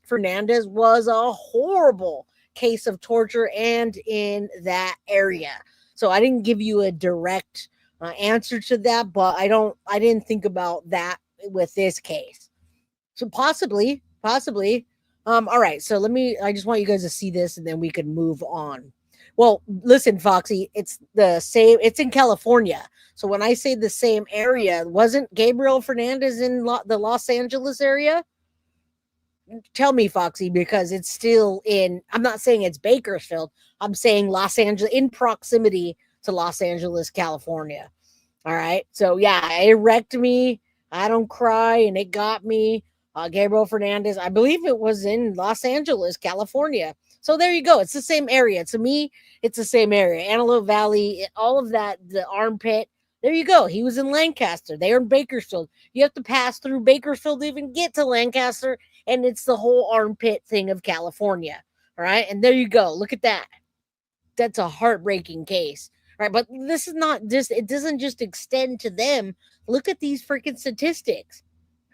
Fernandez was a horrible case of torture and in that area. So I didn't give you a direct answer to that, but I didn't think about that with this case. So possibly. All right. So I just want you guys to see this and then we can move on. Well, listen, Foxy, it's the same. It's in California. So when I say the same area, wasn't Gabriel Fernandez in the Los Angeles area? Tell me, Foxy, because it's still I'm not saying it's Bakersfield. I'm saying Los Angeles, in proximity to Los Angeles, California. All right. So yeah, it wrecked me. I don't cry, and it got me. Gabriel Fernandez, I believe it was in Los Angeles, California. So there you go. It's the same area. To me, it's the same area. Antelope Valley, all of that, the armpit. There you go. He was in Lancaster. They're in Bakersfield. You have to pass through Bakersfield to even get to Lancaster. And it's the whole armpit thing of California. All right. And there you go. Look at that. That's a heartbreaking case. All right. But this is not just, it doesn't just extend to them. Look at these freaking statistics.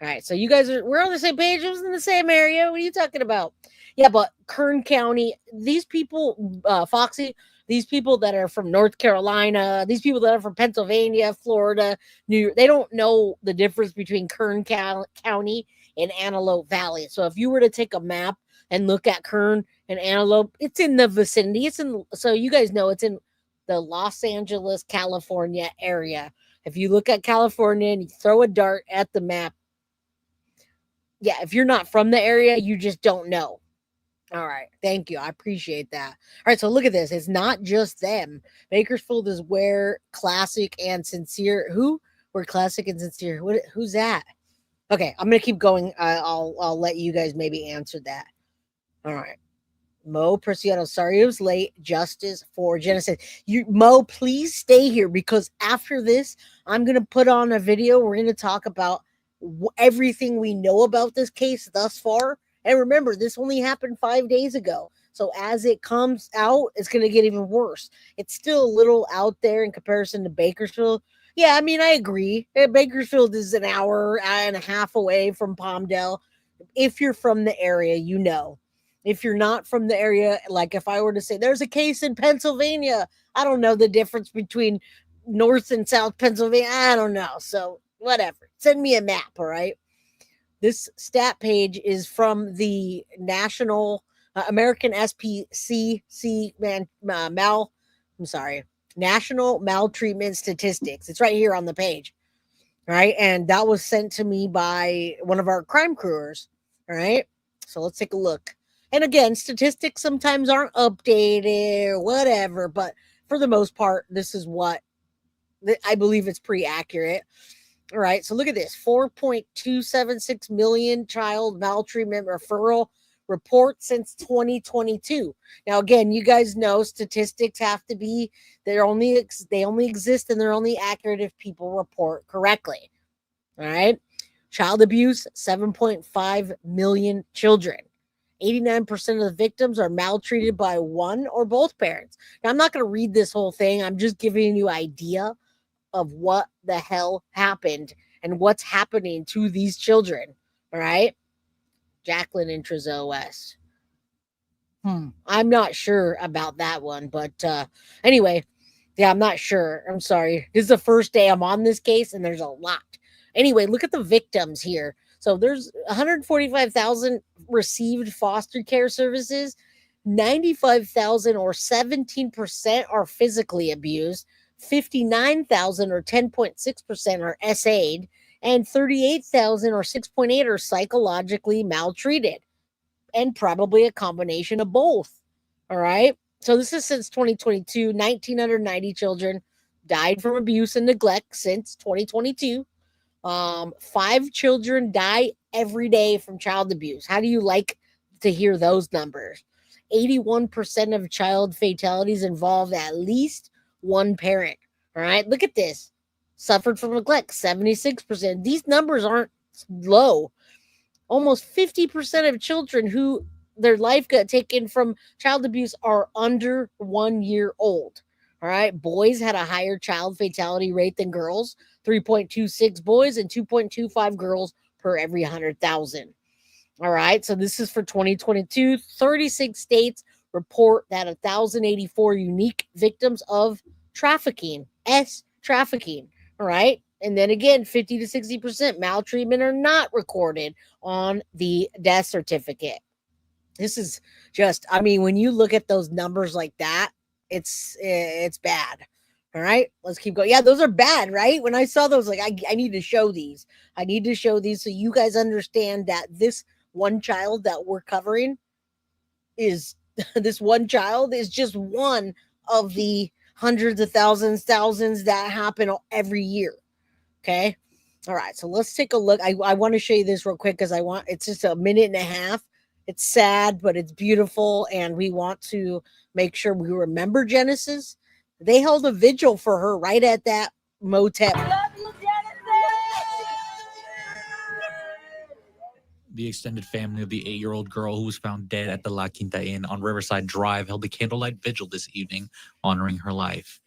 All right. So you guys we're on the same page. It was in the same area. What are you talking about? Yeah. But Kern County, these people, Foxy, these people that are from North Carolina, these people that are from Pennsylvania, Florida, New York, they don't know the difference between Kern County and Antelope Valley. So if you were to take a map and look at Kern and Antelope, it's in the vicinity. So you guys know it's in the Los Angeles, California area. If you look at California and you throw a dart at the map, yeah, if you're not from the area, you just don't know. All right. Thank you. I appreciate that. All right. So look at this. It's not just them. Bakersfield is where classic and sincere. Who? Where classic and sincere. Who's that? Okay. I'm going to keep going. I'll let you guys maybe answer that. All right. Mo Preciado, sorry it was late. Justice for Genesis. Mo, please stay here because after this, I'm going to put on a video. We're going to talk about everything we know about this case thus far. And remember, this only happened 5 days ago. So as it comes out, it's going to get even worse. It's still a little out there in comparison to Bakersfield. Yeah, I mean, I agree. Bakersfield is an hour and a half away from Palmdale. If you're from the area, you know. If you're not from the area, like if I were to say there's a case in Pennsylvania, I don't know the difference between North and South Pennsylvania. I don't know. So whatever. Send me a map, all right? This stat page is from the National American SPCC National Maltreatment Statistics. It's right here on the page, right? And that was sent to me by one of our crime crewers, all right? So let's take a look. And again, statistics sometimes aren't updated or whatever, but for the most part, this is what I believe it's pretty accurate. All right, so look at this. 4.276 million child maltreatment referral reports since 2022. Now, again, you guys know statistics have to be, they only exist and they're only accurate if people report correctly. All right. Child abuse, 7.5 million children. 89% of the victims are maltreated by one or both parents. Now, I'm not going to read this whole thing. I'm just giving you an idea of what the hell happened and what's happening to these children. All right. Jacqueline in Trezo West. I'm not sure about that one, but anyway, yeah, I'm not sure. I'm sorry. This is the first day I'm on this case and there's a lot. Anyway, look at the victims here. So there's 145,000 received foster care services. 95,000 or 17% are physically abused. 59,000 or 10.6% are SA'd. And 38,000 or 6.8% are psychologically maltreated. And probably a combination of both. All right. So this is since 2022. 1,990 children died from abuse and neglect since 2022. 5 children die every day from child abuse. How do you like to hear those numbers? 81% of child fatalities involve at least one parent. All right, look at this. Suffered from neglect, 76%. These numbers aren't low. Almost 50% of children who their life got taken from child abuse are under 1 year old. All right, boys had a higher child fatality rate than girls, 3.26 boys and 2.25 girls per every 100,000. All right, so this is for 2022. 36 states report that 1,084 unique victims of trafficking, trafficking. All right, and then again, 50 to 60% maltreatment are not recorded on the death certificate. This is just, I mean, when you look at those numbers like that, it's bad. All right, let's keep going. Yeah, those are bad, right? When I saw those, like, I need to show these. I need to show these so you guys understand that this one child that we're covering is this one child is just one of the hundreds of thousands that happen every year. Okay. All right. So let's take a look. I want to show you this real quick because it's just a minute and a half. It's sad, but it's beautiful. And we want to make sure we remember Genesis. They held a vigil for her right at that motel. The extended family of the 8-year-old girl who was found dead at the La Quinta Inn on Riverside Drive held a candlelight vigil this evening, honoring her life.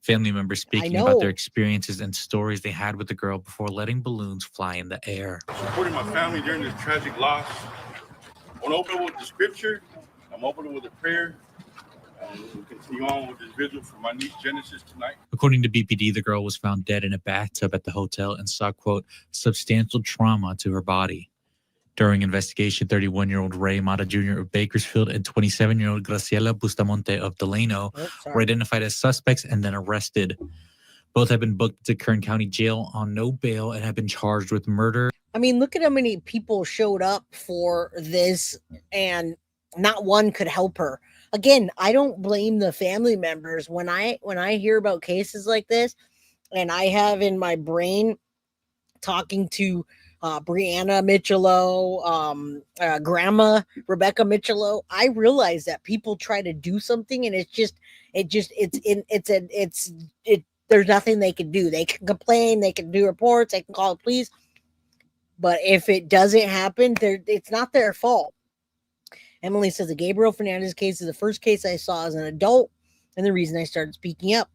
Family members speaking about their experiences and stories they had with the girl before letting balloons fly in the air. Supporting my family during this tragic loss. I want to open with the scripture. I'm opening with a prayer. We'll continue on with this vigil for my niece Genesis tonight. According to BPD, the girl was found dead in a bathtub at the hotel and saw, quote, substantial trauma to her body. During investigation, 31-year-old Ariah Mata Jr. of Bakersfield and 27-year-old Graciela Bustamonte of Delano were identified as suspects and then arrested. Both have been booked to Kern County Jail on no bail and have been charged with murder. I mean, look at how many people showed up for this, and not one could help her. Again, I don't blame the family members when I hear about cases like this, and I have in my brain talking to Brianna Michelo, grandma Rebecca Michelo. I realize that people try to do something and there's nothing they can do. They can complain, they can do reports, they can call the police, but if it doesn't happen, it's not their fault. Emily says the Gabriel Fernandez case is the first case I saw as an adult and the reason I started speaking up.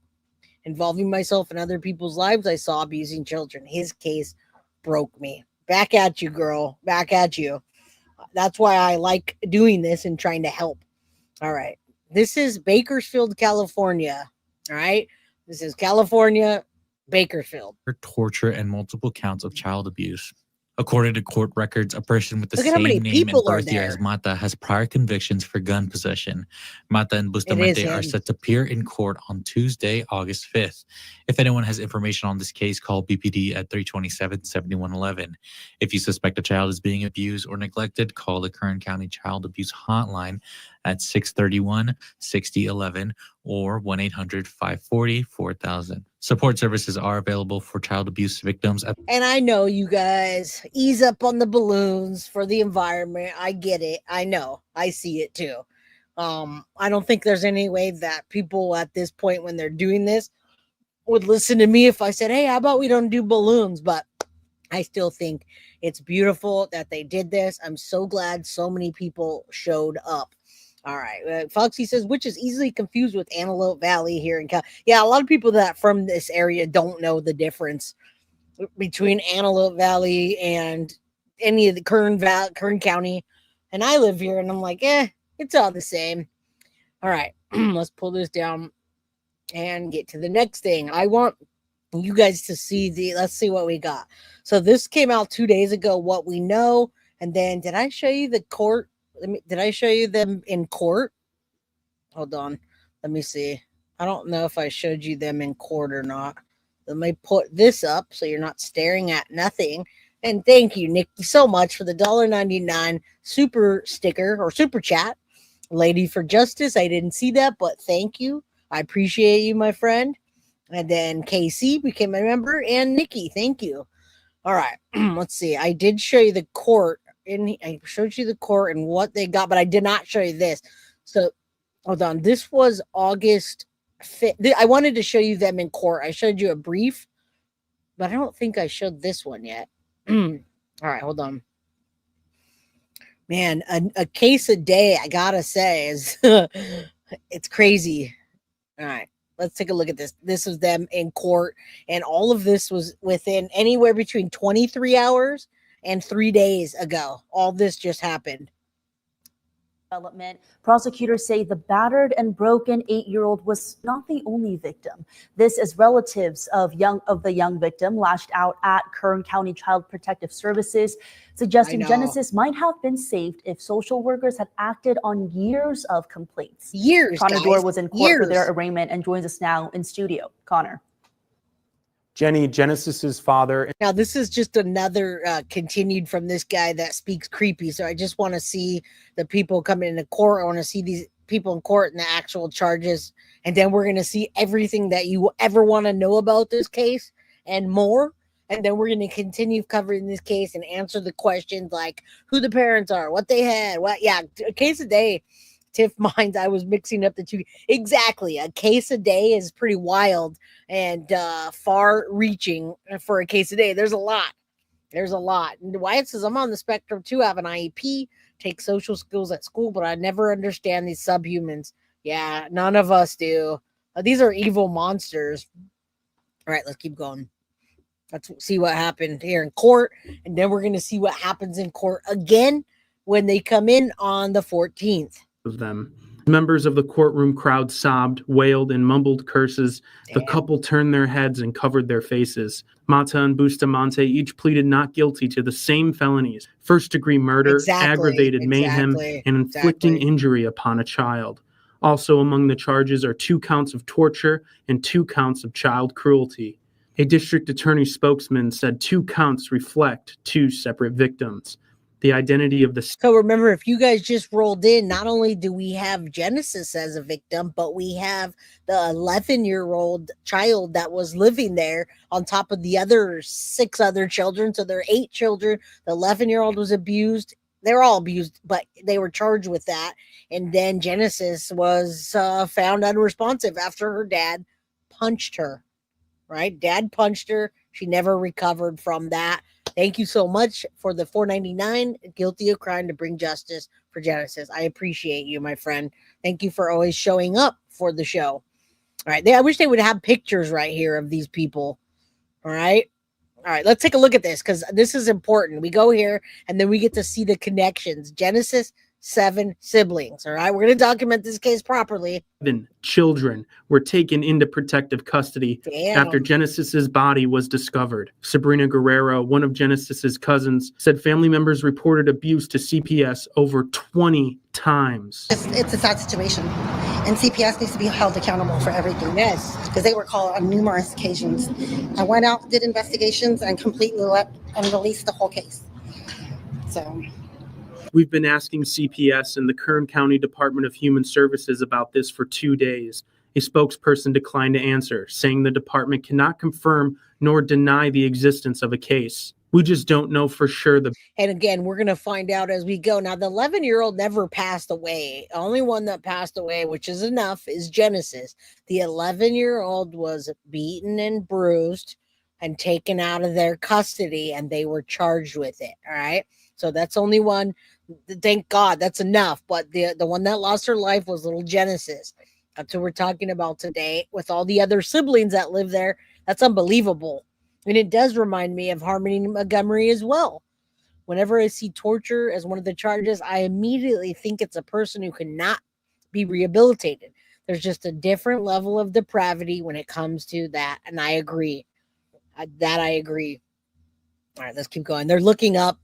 Involving myself in other people's lives, I saw abusing children. His case broke me. Back at you, girl. Back at you. That's why I like doing this and trying to help. All right. This is Bakersfield, California. All right. This is California, Bakersfield. Torture and multiple counts of child abuse. According to court records, a person with the Look at how many same name and people are birth year there. as Mata has prior convictions for gun possession. Mata and Bustamante are set to appear in court on Tuesday, August 5th. If anyone has information on this case, call BPD at 327-7111. If you suspect a child is being abused or neglected, call the Kern County Child Abuse Hotline at 631-6011 or 1-800-540-4000. Support services are available for child abuse victims. And I know you guys ease up on the balloons for the environment. I get it. I know. I see it too. I don't think there's any way that people at this point when they're doing this would listen to me if I said, hey, how about we don't do balloons? But I still think it's beautiful that they did this. I'm so glad so many people showed up. All right. Foxy says, which is easily confused with Antelope Valley here in Cal. Yeah, a lot of people that from this area don't know the difference between Antelope Valley and any of the Kern County. And I live here and I'm like, it's all the same. All right. Let's pull this down and get to the next thing. I want you guys to see let's see what we got. So this came out 2 days ago, what we know. And then did I show you the court? Did I show you them in court? Hold on. Let me see. I don't know if I showed you them in court or not. Let me put this up so you're not staring at nothing. And thank you, Nikki, so much for the $1.99 super sticker or super chat. Lady for Justice. I didn't see that, but thank you. I appreciate you, my friend. And then KC became a member. And Nikki, thank you. All right. Let's see. I did show you the court. I showed you the court and what they got, but I did not show you this. So hold on. This was August 5th. I wanted to show you them in court. I showed you a brief, but I don't think I showed this one yet. All right, hold on. Man, a case a day, I gotta say, is it's crazy. All right. Let's take a look at this. This was them in court, and all of this was within anywhere between 23 hours and 3 days ago. All this just happened. Development. Prosecutors say the battered and broken 8-year-old was not the only victim. This as relatives of the young victim lashed out at Kern County Child Protective Services, suggesting Genesis might have been saved if social workers had acted on years of complaints. Connor Dorr was in court for their arraignment and joins us now in studio. Connor. Jenny, Genesis's father. Now, this is just another continued from this guy that speaks creepy. So I just want to see the people coming into court. I want to see these people in court and the actual charges. And then we're going to see everything that you ever want to know about this case and more. And then we're going to continue covering this case and answer the questions like who the parents are, what they had, a case a day. Tiff Minds, I was mixing up the two. Exactly. A case a day is pretty wild and far reaching for a case a day. There's a lot. And Wyatt says, I'm on the spectrum too. I have an IEP, take social skills at school, but I never understand these subhumans. Yeah, none of us do. These are evil monsters. All right, let's keep going. Let's see what happened here in court. And then we're going to see what happens in court again when they come in on the 14th. Of them. Members of the courtroom crowd sobbed, wailed, and mumbled curses. Damn. The couple turned their heads and covered their faces. Mata and Bustamonte each pleaded not guilty to the same felonies: first-degree murder, aggravated mayhem, and inflicting injury upon a child. Also among the charges are 2 counts of torture and 2 counts of child cruelty. A district attorney spokesman said 2 counts reflect 2 separate victims. The identity of the So remember, if you guys just rolled in, not only do we have Genesis as a victim, but we have the 11-year-old child that was living there on top of the other 6 other children. So there are 8 children. The 11-year-old was abused. They're all abused, but they were charged with that. And then Genesis was found unresponsive after her dad punched her, right? Dad punched her. She never recovered from that. Thank you so much for the $4.99. Guilty of crime to bring justice for Genesis. I appreciate you, my friend. Thank you for always showing up for the show. All right. I wish they would have pictures right here of these people. All right. All right. Let's take a look at this because this is important. We go here and then we get to see the connections. Genesis, 7 siblings. All right. We're going to document this case properly. 7 children were taken into protective custody after Genesis's body was discovered. Sabrina Guerrero, one of Genesis's cousins, said family members reported abuse to CPS over 20 times. It's a sad situation, and CPS needs to be held accountable for everything. Yes, because they were called on numerous occasions. I went out, did investigations, and completely let and released the whole case. So. We've been asking CPS and the Kern County Department of Human Services about this for 2 days. A spokesperson declined to answer, saying the department cannot confirm nor deny the existence of a case. We just don't know for sure. And again, we're going to find out as we go. Now, the 11-year-old never passed away. The only one that passed away, which is enough, is Genesis. The 11-year-old was beaten and bruised and taken out of their custody, and they were charged with it. All right. So that's only one. Thank God, that's enough. But the one that lost her life was little Genesis. That's what we're talking about today with all the other siblings that live there. That's unbelievable. And it does remind me of Harmony Montgomery as well. Whenever I see torture as one of the charges, I immediately think it's a person who cannot be rehabilitated. There's just a different level of depravity when it comes to that. And I agree. I agree. All right, let's keep going. They're looking up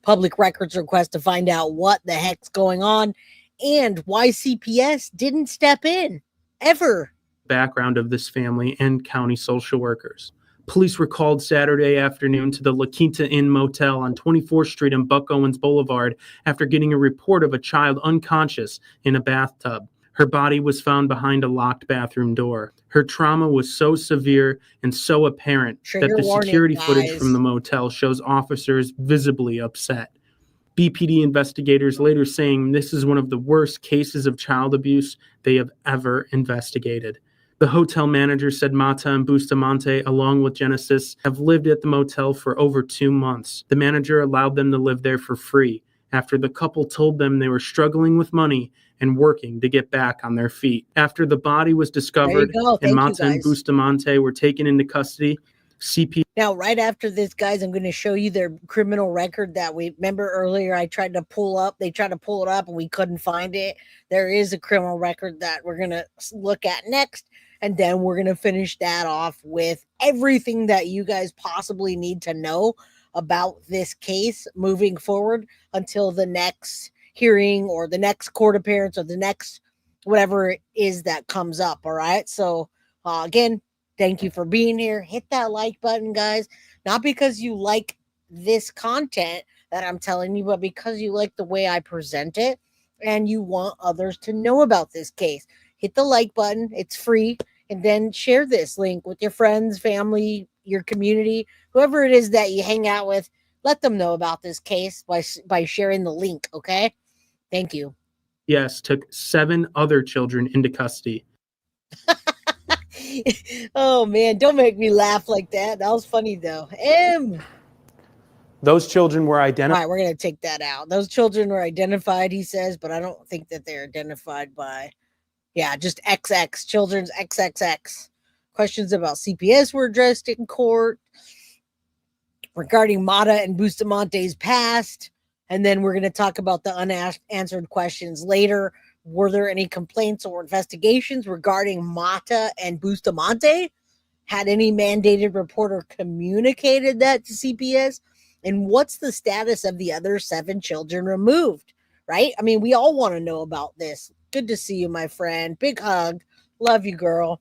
public records request to find out what the heck's going on and why CPS didn't step in ever. Background of this family and county social workers. Police were called Saturday afternoon to the Quinta Inn motel on 24th Street and Buck Owens Boulevard after getting a report of a child unconscious in a bathtub. Her body was found behind a locked bathroom door. Her trauma was so severe and so apparent that the security footage from the motel shows officers visibly upset. BPD investigators later saying this is one of the worst cases of child abuse they have ever investigated. The hotel manager said Mata and Bustamonte, along with Genesis, have lived at the motel for over 2 months. The manager allowed them to live there for free after the couple told them they were struggling with money and working to get back on their feet. After the body was discovered and Mata and Bustamonte were taken into custody, Now, right after this, guys, I'm going to show you their criminal record that we remember earlier. I tried to pull up. They tried to pull it up and we couldn't find it. There is a criminal record that we're going to look at next. And then we're going to finish that off with everything that you guys possibly need to know about this case moving forward until the next hearing or the next court appearance or the next whatever it is that comes up. All right. So again, thank you for being here. Hit that like button, guys. Not because you like this content that I'm telling you, but because you like the way I present it and you want others to know about this case. Hit the like button. It's free. And then share this link with your friends, family, your community, whoever it is that you hang out with. Let them know about this case by sharing the link. Okay. Thank you. Yes, took 7 other children into custody. Oh, man. Don't make me laugh like that. That was funny, though. Those children were identified. All right, we're going to take that out. Those children were identified, he says, but I don't think that they're identified by, just XX, children's XXX. Questions about CPS were addressed in court regarding Mata and Bustamonte's past. And then we're going to talk about the unanswered questions later. Were there any complaints or investigations regarding Mata and Bustamonte? Had any mandated reporter communicated that to CPS? And what's the status of the other 7 children removed, right? I mean, we all want to know about this. Good to see you, my friend. Big hug. Love you, girl.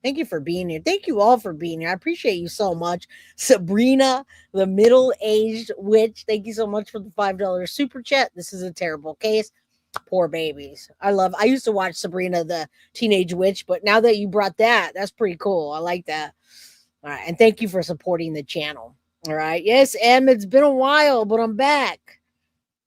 Thank you for being here. Thank you all for being here. I appreciate you so much. Sabrina, the middle-aged witch, thank you so much for the $5 super chat. This is a terrible case. Poor babies. I used to watch Sabrina, the teenage witch, but now that you brought that, that's pretty cool. I like that. All right. And thank you for supporting the channel. All right. Yes, Em, it's been a while, but I'm back.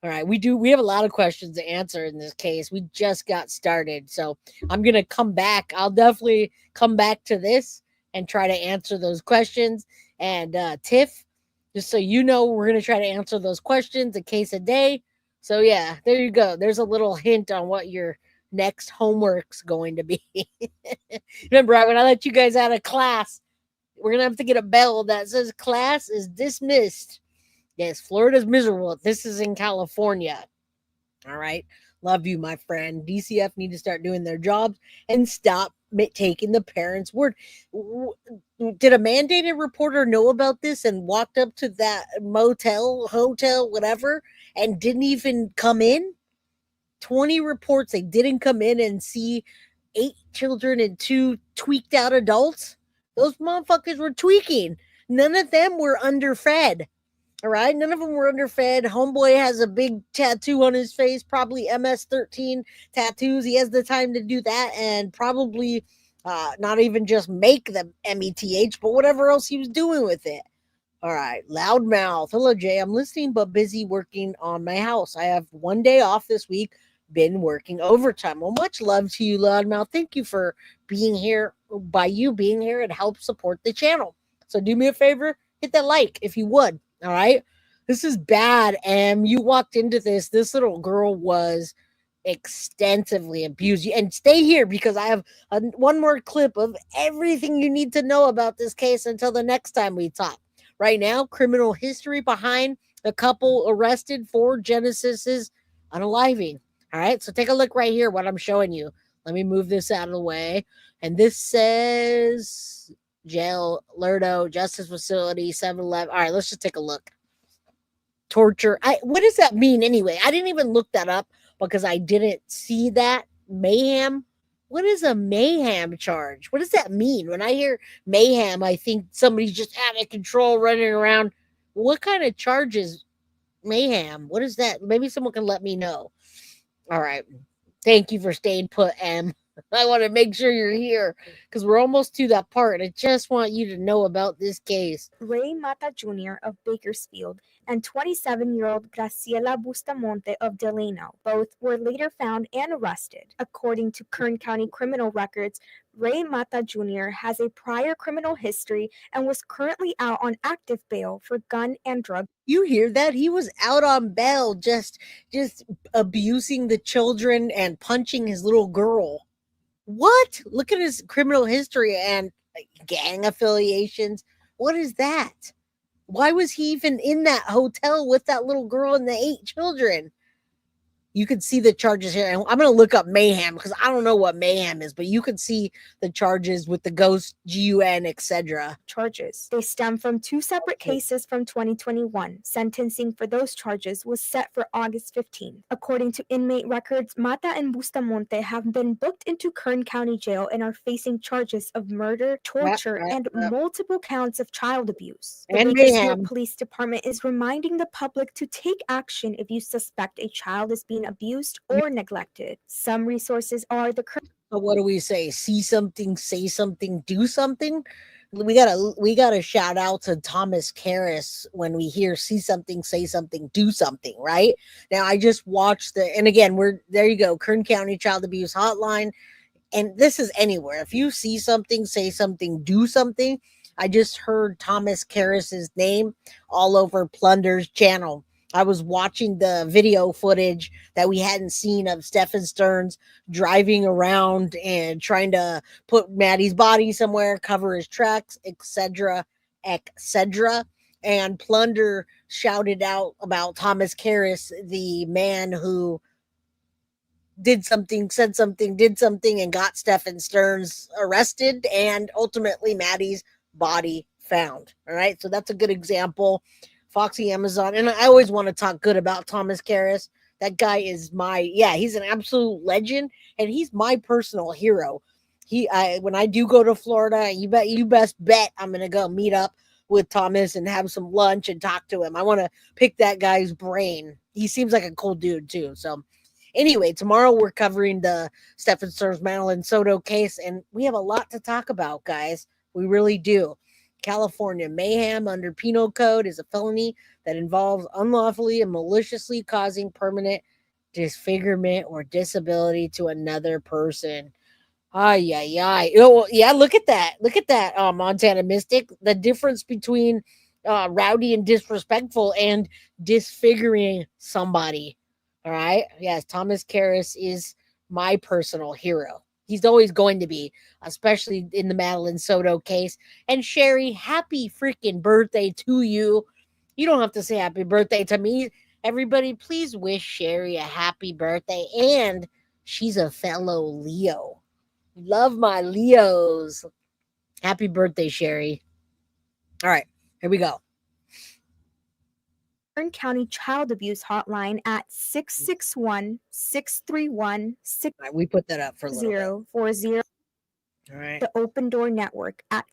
All right. We have a lot of questions to answer in this case. We just got started. So I'm going to come back. I'll definitely come back to this and try to answer those questions. And Tiff, just so you know, we're going to try to answer those questions a case a day. So yeah, there you go. There's a little hint on what your next homework's going to be. Remember, when I let you guys out of class, we're going to have to get a bell that says class is dismissed. Yes, Florida's miserable. This is in California. All right. Love you, my friend. DCF need to start doing their jobs and stop taking the parents' word. Did a mandated reporter know about this and walked up to that motel, hotel, whatever, and didn't even come in? 20 reports, they didn't come in and see 8 children and 2 tweaked out adults. Those motherfuckers were tweaking. None of them were underfed. All right. None of them were underfed. Homeboy has a big tattoo on his face, probably MS-13 tattoos. He has the time to do that and probably not even just make the METH, but whatever else he was doing with it. All right. Loudmouth. Hello, Jay. I'm listening, but busy working on my house. I have 1 day off this week. Been working overtime. Well, much love to you, Loudmouth. Thank you for being here. By you being here, it helps support the channel. So do me a favor, hit that like if you would. All right. This is bad. And you walked into this. This little girl was extensively abused. And stay here because I have one more clip of everything you need to know about this case until the next time we talk. Right now, criminal history behind the couple arrested for Genesis's unaliving. All right. So take a look right here, what I'm showing you. Let me move this out of the way. And this says jail, Lerdo, justice facility, 7-Eleven. All right, let's just take a look. Torture. What does that mean anyway? I didn't even look that up because I didn't see that. Mayhem. What is a mayhem charge? What does that mean? When I hear mayhem, I think somebody's just out of control running around. What kind of charge is mayhem? What is that? Maybe someone can let me know. All right. Thank you for staying put, Em. I want to make sure you're here because we're almost to that part. I just want you to know about this case. Ariah Mata Jr. of Bakersfield and 27-year-old Graciela Bustamonte of Delano. Both were later found and arrested. According to Kern County criminal records, Ariah Mata Jr. has a prior criminal history and was currently out on active bail for gun and drug. You hear that? He was out on bail just abusing the children and punching his little girl. What? Look at his criminal history and gang affiliations. What is that? Why was he even in that hotel with that little girl and the 8 children? You could see the charges here. And I'm going to look up mayhem because I don't know what mayhem is, but you could see the charges with the ghost, GUN, etc. Charges. They stem from 2 separate cases from 2021. Sentencing for those charges was set for August 15th. According to inmate records, Mata and Bustamonte have been booked into Kern County Jail and are facing charges of murder, torture, and multiple counts of child abuse. The Bakersfield Police Department is reminding the public to take action if you suspect a child is being abused or neglected. Some resources are the So what do we say? See something, say something, do something. We gotta shout out to Thomas Karras when we hear see something, say something, do something, right? Now I just watched and again, there you go, Kern County Child Abuse Hotline. And this is anywhere. If you see something, say something, do something. I just heard Thomas Karras's name all over Plunder's channel. I was watching the video footage that we hadn't seen of Stephen Stearns driving around and trying to put Maddie's body somewhere, cover his tracks, etc., etc. And Plunder shouted out about Thomas Karras, the man who did something, said something, did something, and got Stephen Stearns arrested and ultimately Maddie's body found. All right, so that's a good example. Foxy Amazon. And I always want to talk good about Thomas Karras. That guy is he's an absolute legend and he's my personal hero. When I do go to Florida, you best bet I'm gonna go meet up with Thomas and have some lunch and talk to him. I want to pick that guy's brain. He seems like a cool dude too. So anyway, tomorrow we're covering the Stephen Sturz Madeline Soto case, and we have a lot to talk about, guys. We really do. California mayhem under penal code is a felony that involves unlawfully and maliciously causing permanent disfigurement or disability to another person. Ay, ay, ay. Oh, yeah, look at that. Look at that, Montana Mystic. The difference between rowdy and disrespectful and disfiguring somebody. All right. Yes, Thomas Karras is my personal hero. He's always going to be, especially in the Madeline Soto case. And Sherry, happy freaking birthday to you. You don't have to say happy birthday to me. Everybody, please wish Sherry a happy birthday. And she's a fellow Leo. Love my Leos. Happy birthday, Sherry. All right, here we go. Kern County Child Abuse Hotline at 661-631-6040. We put that up for a little bit. All right. The Open Door Network at.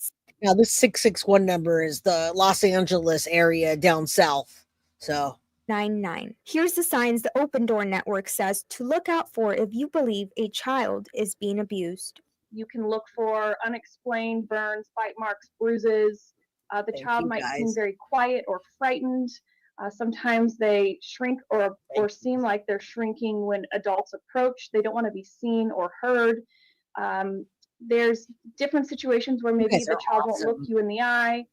Now, this 661 number is the Los Angeles area down south. So 99. Here's the signs the Open Door Network says to look out for if you believe a child is being abused. You can look for unexplained burns, bite marks, bruises. The child might seem very quiet or frightened. Sometimes they shrink or seem like they're shrinking when adults approach. They don't want to be seen or heard. There's different situations where maybe the child won't look you in the eye.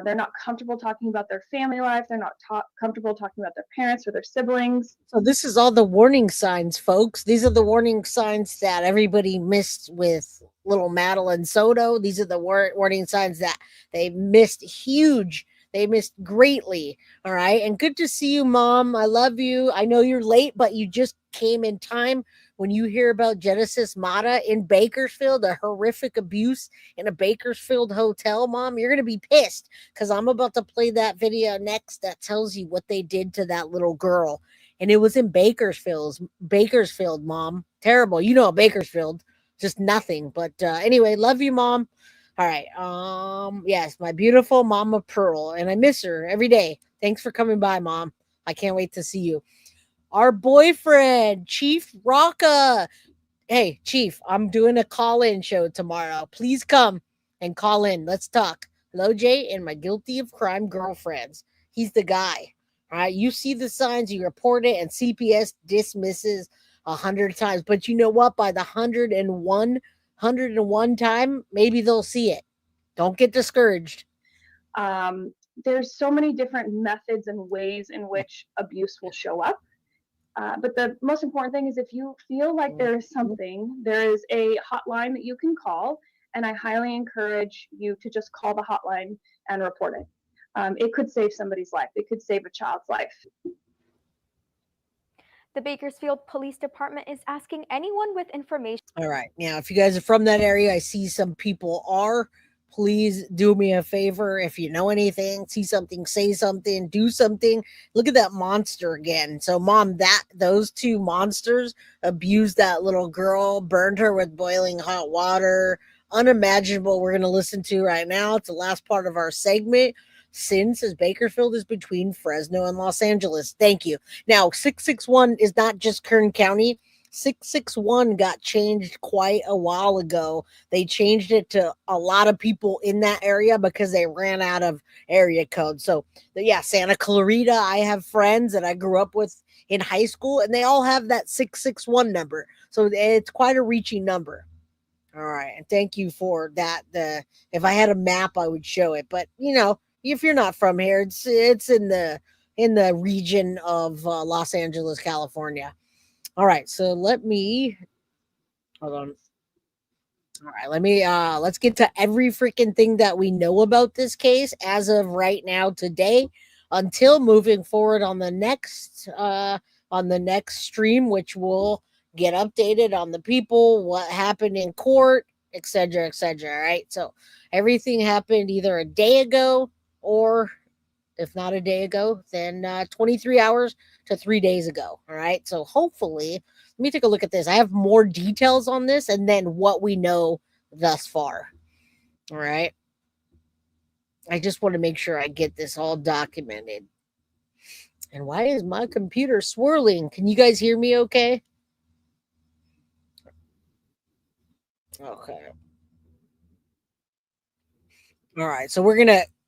They're not comfortable talking about their family life. They're not comfortable talking about their parents or their siblings. So this is all the warning signs, folks. These are the warning signs that everybody missed with little Madeline Soto. These are the warning signs that they missed huge. They missed greatly. All right. And good to see you, Mom. I love you. I know you're late, but you just came in time. When you hear about Genesis Mata in Bakersfield, a horrific abuse in a Bakersfield hotel, Mom, you're going to be pissed because I'm about to play that video next that tells you what they did to that little girl. And it was in Bakersfield, Mom. Terrible. You know, Bakersfield, just nothing. But anyway, love you, Mom. All right. Yes, my beautiful Mama Pearl, and I miss her every day. Thanks for coming by, Mom. I can't wait to see you. Our boyfriend, Chief Rocca. Hey, Chief, I'm doing a call-in show tomorrow. Please come and call in. Let's talk. Hello, Jay, and my guilty of crime girlfriends. He's the guy. All right. You see the signs, you report it, and CPS dismisses 100 times. But you know what? By the 101 time, maybe they'll see it. Don't get discouraged. There's so many different methods and ways in which abuse will show up. But the most important thing is if you feel like there is something, there is a hotline that you can call, and I highly encourage you to just call the hotline and report it. It could save somebody's life. It could save a child's life. The Bakersfield Police Department is asking anyone with information. All right. Now, if you guys are from that area, I see some people are. Please do me a favor. If you know anything, see something, say something, do something. Look at that monster again. So, Mom, those two monsters abused that little girl, burned her with boiling hot water. Unimaginable. We're going to listen to right now. It's the last part of our segment. Sin says Bakersfield is between Fresno and Los Angeles. Thank you. Now, 661 is not just Kern County. 661 got changed quite a while ago. They changed it to a lot of people in that area because they ran out of area code. So, yeah, Santa Clarita, I have friends that I grew up with in high school, and they all have that 661 number. So it's quite a reaching number. All right. And thank you for that. If I had a map, I would show it. But, you know, if you're not from here, it's in the region of Los Angeles, California. All right, so hold on. All right, let's get to every freaking thing that we know about this case as of right now today, until moving forward on the next stream, which will get updated on the people, what happened in court, etc., etc. All right, so everything happened either a day ago or, if not a day ago, then 23 hours to 3 days ago. All right. So hopefully, let me take a look at this. I have more details on this and then what we know thus far. All right. I just want to make sure I get this all documented. And why is my computer swirling? Can you guys hear me okay? Okay. All right. So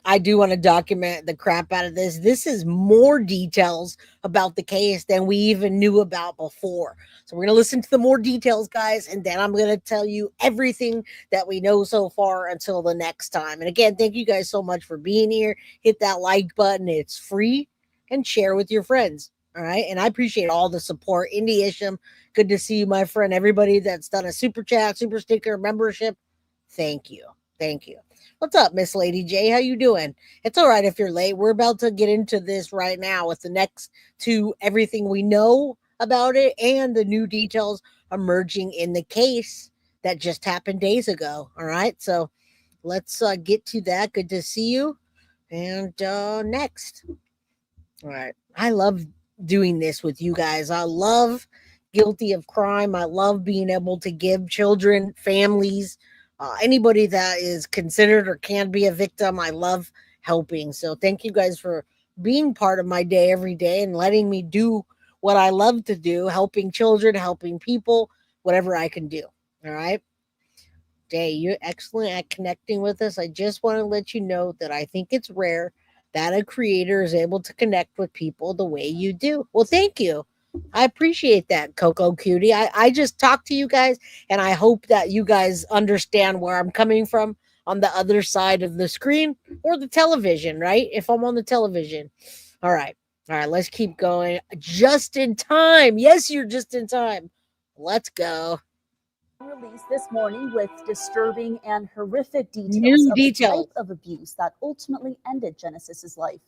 I do want to document the crap out of this. This is more details about the case than we even knew about before. So we're going to listen to the more details, guys, and then I'm going to tell you everything that we know so far until the next time. And again, thank you guys so much for being here. Hit that like button. It's free, and share with your friends. All right. And I appreciate all the support. Indy Isham, good to see you, my friend. Everybody that's done a super chat, super sticker, membership. Thank you. Thank you. What's up, Miss Lady J? How you doing? It's all right if you're late. We're about to get into this right now with the next to everything we know about it and the new details emerging in the case that just happened days ago. All right. So let's get to that. Good to see you. And next. All right. I love doing this with you guys. I love Guilty of Crime. I love being able to give children, families, anybody that is considered or can be a victim. I love helping. So thank you guys for being part of my day every day and letting me do what I love to do, helping children, helping people, whatever I can do. All right. Jay, you're excellent at connecting with us. I just want to let you know that I think it's rare that a creator is able to connect with people the way you do. Well, thank you. I appreciate that, Coco Cutie. I just talk to you guys, and I hope that you guys understand where I'm coming from on the other side of the screen or the television, right? If I'm on the television. All right. Let's keep going. Just in time. Yes, you're just in time. Let's go. Released this morning with disturbing and horrific details New of details. the type of abuse that ultimately ended Genesis's life.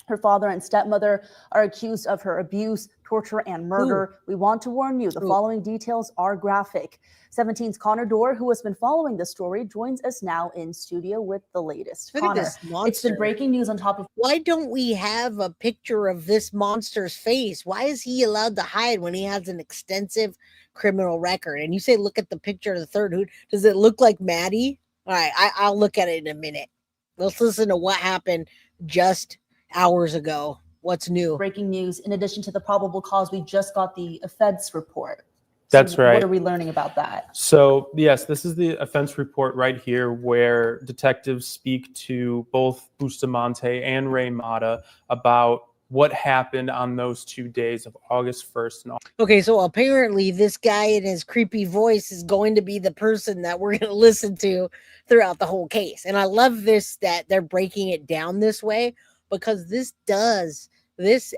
Her father and stepmother are accused of her abuse, torture, and murder. We want to warn you, the following details are graphic. 17's Connor Dorr, who has been following the story, joins us now in studio with the latest. Look Connor, at this monster. It's been breaking news on top of... Why don't we have a picture of this monster's face? Why is he allowed to hide when he has an extensive criminal record? And you say, look at the picture of the third. Who does it look like? Maddie? All right, I'll look at it in a minute. Let's listen to what happened just hours ago. What's new? Breaking news. In addition to the probable cause, we just got the offense report. That's right. What are we learning about that? So, yes, this is the offense report right here where detectives speak to both Bustamonte and Ariah Mata about what happened on those 2 days of August 1st. And Okay, so apparently this guy in his creepy voice is going to be the person that we're going to listen to throughout the whole case. And I love this, that they're breaking it down this way, because this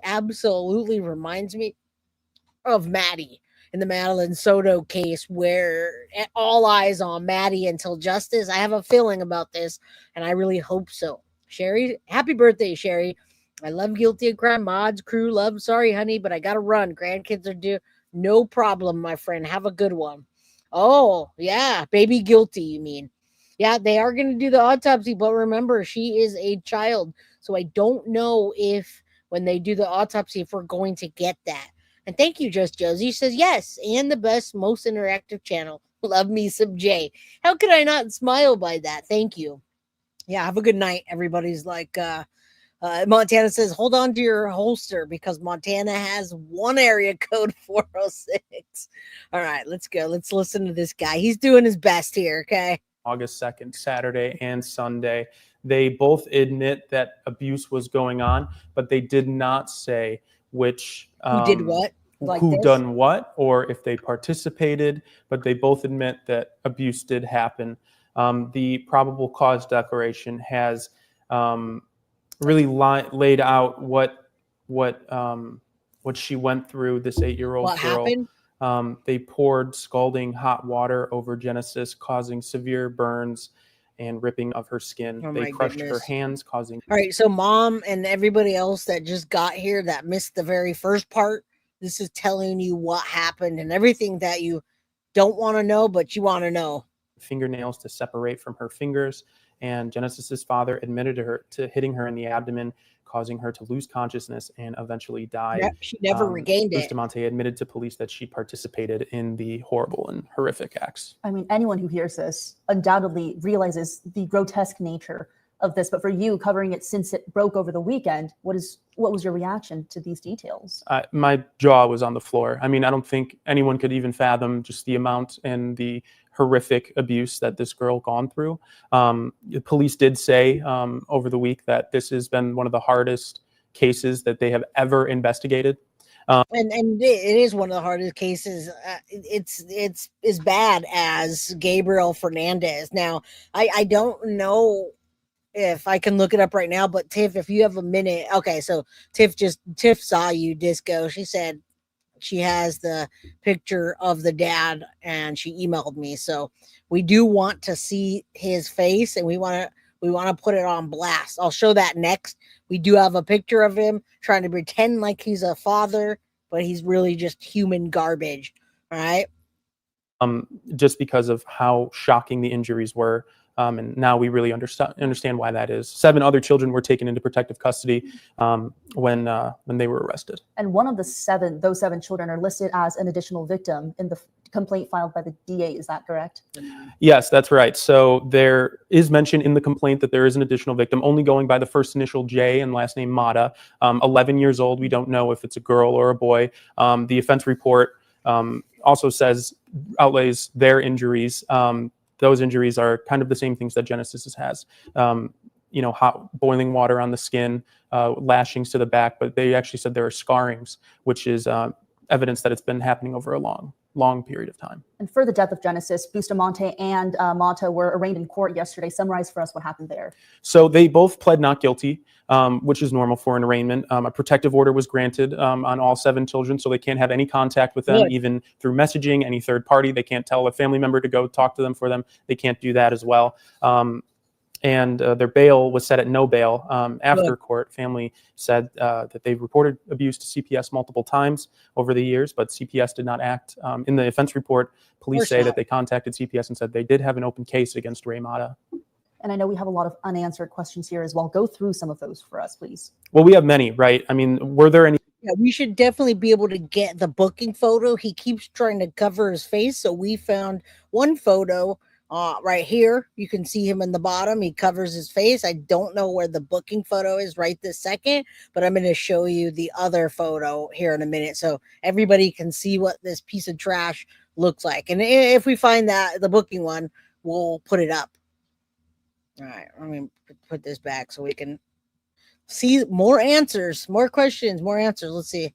absolutely reminds me of Maddie in the Madeline Soto case, where all eyes on Maddie until justice. I have a feeling about this, and I really hope so. Sherry, happy birthday, Sherry. I love Guilty of Crime. Mods, crew, love. Sorry, honey, but I got to run. Grandkids are due. No problem, my friend. Have a good one. Oh, yeah. Baby Guilty, you mean. Yeah, they are going to do the autopsy, but remember, she is a child. So I don't know if when they do the autopsy, if we're going to get that. And thank you, Just Josie. Says, yes, and the best, most interactive channel. Love me some Jay. How could I not smile by that? Thank you. Yeah, have a good night. Everybody's like, Montana says, hold on to your holster because Montana has one area code 406. All right, let's go. Let's listen to this guy. He's doing his best here, okay? August 2nd, Saturday and Sunday. They both admit that abuse was going on, but they did not say which... who did what? Like who this? done what, or if they participated, but they both admit that abuse did happen. The probable cause declaration has really laid out what she went through, this 8-year-old What girl. happened? They poured scalding hot water over Genesis, causing severe burns and ripping of her skin. Oh, they my crushed goodness. her hands, causing... All right, so Mom and everybody else that just got here that missed the very first part, this is telling you what happened and everything that you don't want to know, but you want to know. Fingernails to separate from her fingers and Genesis's father admitted to hitting her in the abdomen, causing her to lose consciousness and eventually die. Yep, she never regained it. Bustamonte admitted to police that she participated in the horrible and horrific acts. I mean, anyone who hears this undoubtedly realizes the grotesque nature of this. But for you, covering it since it broke over the weekend, what was your reaction to these details? My jaw was on the floor. I mean, I don't think anyone could even fathom just the amount and the horrific abuse that this girl gone through. The police did say over the week that this has been one of the hardest cases that they have ever investigated. And it is one of the hardest cases. It's as bad as Gabriel Fernandez. Now, I don't know if I can look it up right now, but Tiff, if you have a minute. Okay, so Tiff saw you, Disco. She said she has the picture of the dad and she emailed me. So we do want to see his face and we want to put it on blast. I'll show that next. We do have a picture of him trying to pretend like he's a father, but he's really just human garbage. All right. Just because of how shocking the injuries were. And now we really understand why that is. 7 other children were taken into protective custody when they were arrested. And one of those 7 children are listed as an additional victim in the complaint filed by the DA. Is that correct? Yes, that's right. So there is mention in the complaint that there is an additional victim, only going by the first initial J and last name Mata, 11 years old. We don't know if it's a girl or a boy. The offense report also outlays their injuries. Those injuries are kind of the same things that Genesis has. Hot boiling water on the skin, lashings to the back, but they actually said there are scarrings, which is evidence that it's been happening over a long period of time. And for the death of Genesis, Bustamonte and Mata were arraigned in court yesterday. Summarize for us what happened there. So they both pled not guilty, which is normal for an arraignment. A protective order was granted on all 7 children, so they can't have any contact with them, even through messaging, any third party. They can't tell a family member to go talk to them for them. They can't do that as well. And their bail was set at no bail. After court, family said that they've reported abuse to CPS multiple times over the years, but CPS did not act. In the offense report, police say that they contacted CPS and said they did have an open case against Ariah Mata. And I know we have a lot of unanswered questions here as well. Go through some of those for us, please. Well, we have many, right? I mean, were there any? Yeah, we should definitely be able to get the booking photo. He keeps trying to cover his face, so we found one photo right here. You can see him in the bottom. He covers his face. I don't know where the booking photo is right this second, but I'm going to show you the other photo here in a minute so everybody can see what this piece of trash looks like. And if we find that the booking one, we'll put it up. All right, let me put this back so we can see more answers, more questions, more answers. Let's see.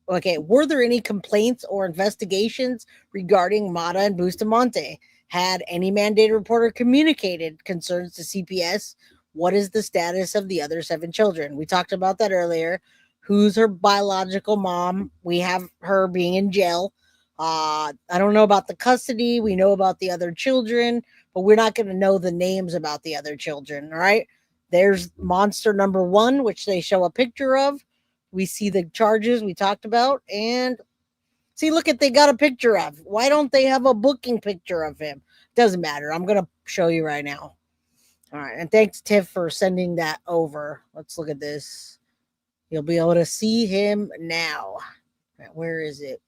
Okay, were there any complaints or investigations regarding Mata and Bustamonte? Had any mandated reporter communicated concerns to CPS? What is the status of the other 7 children? We talked about that earlier. Who's her biological mom? We have her being in jail. I don't know about the custody. We know about the other children, but we're not going to know the names about the other children. All right. There's monster number 1, which they show a picture of. We see the charges we talked about, and see, look at, they got a picture of. Why don't they have a booking picture of him? Doesn't matter. I'm going to show you right now. All right. And thanks, Tiff, for sending that over. Let's look at this. You'll be able to see him now. All right, where is it?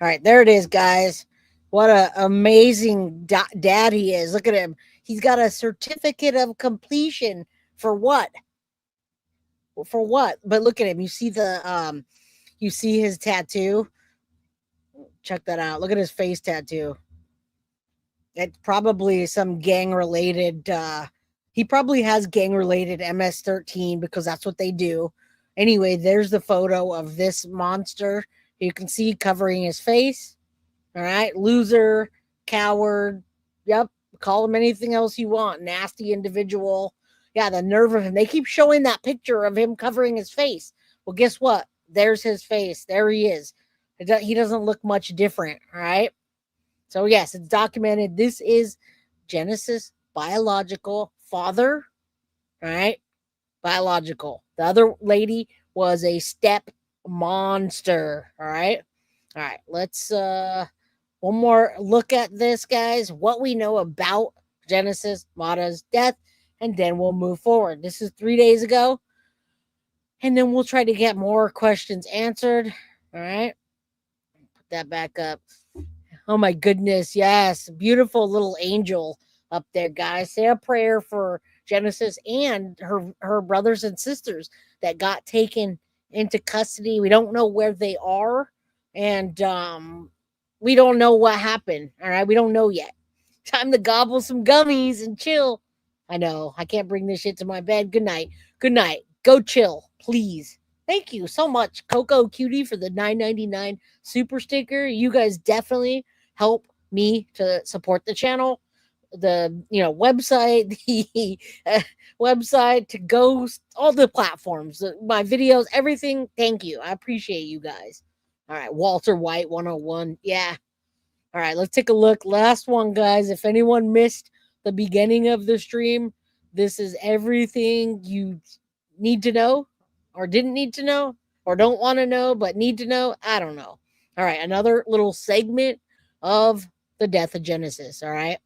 All right, there it is, guys. What an amazing dad he is. Look at him. He's got a certificate of completion for what? For what? But look at him. You see you see his tattoo. Check that out. Look at his face tattoo. It's probably some gang related. He probably has gang related MS-13 because that's what they do. Anyway, there's the photo of this monster. You can see covering his face. All right. Loser, coward. Yep. Call him anything else you want. Nasty individual. Yeah, the nerve of him. They keep showing that picture of him covering his face. Well, guess what? There's his face. There he is. He doesn't look much different. All right. So, yes, it's documented. This is Genesis' biological father. All right. Biological. The other lady was a step monster. All right. All right. Let's one more look at this, guys, what we know about Genesis Mata's death, and then we'll move forward. This is 3 days ago, and then we'll try to get more questions answered. All right. Put that back up. Oh my goodness, yes. Beautiful little angel up there, guys. Say a prayer for Genesis and her brothers and sisters that got taken into custody. We don't know where they are, and we don't know what happened. All right, we don't know yet. Time to gobble some gummies and chill. I know I can't bring this shit to my bed. Good night. Good night. Go chill, please. Thank you so much, Coco Cutie, for the $9.99 super sticker. You guys definitely help me to support the channel, the website, the website, to go, all the platforms, my videos, everything. Thank you. I appreciate you guys. All right, Walter White 101. Yeah. All right, let's take a look. Last one, guys. If anyone missed the beginning of the stream, this is everything you need to know, or didn't need to know, or don't want to know but need to know. I don't know. All right, another little segment of the death of Genesis. All right.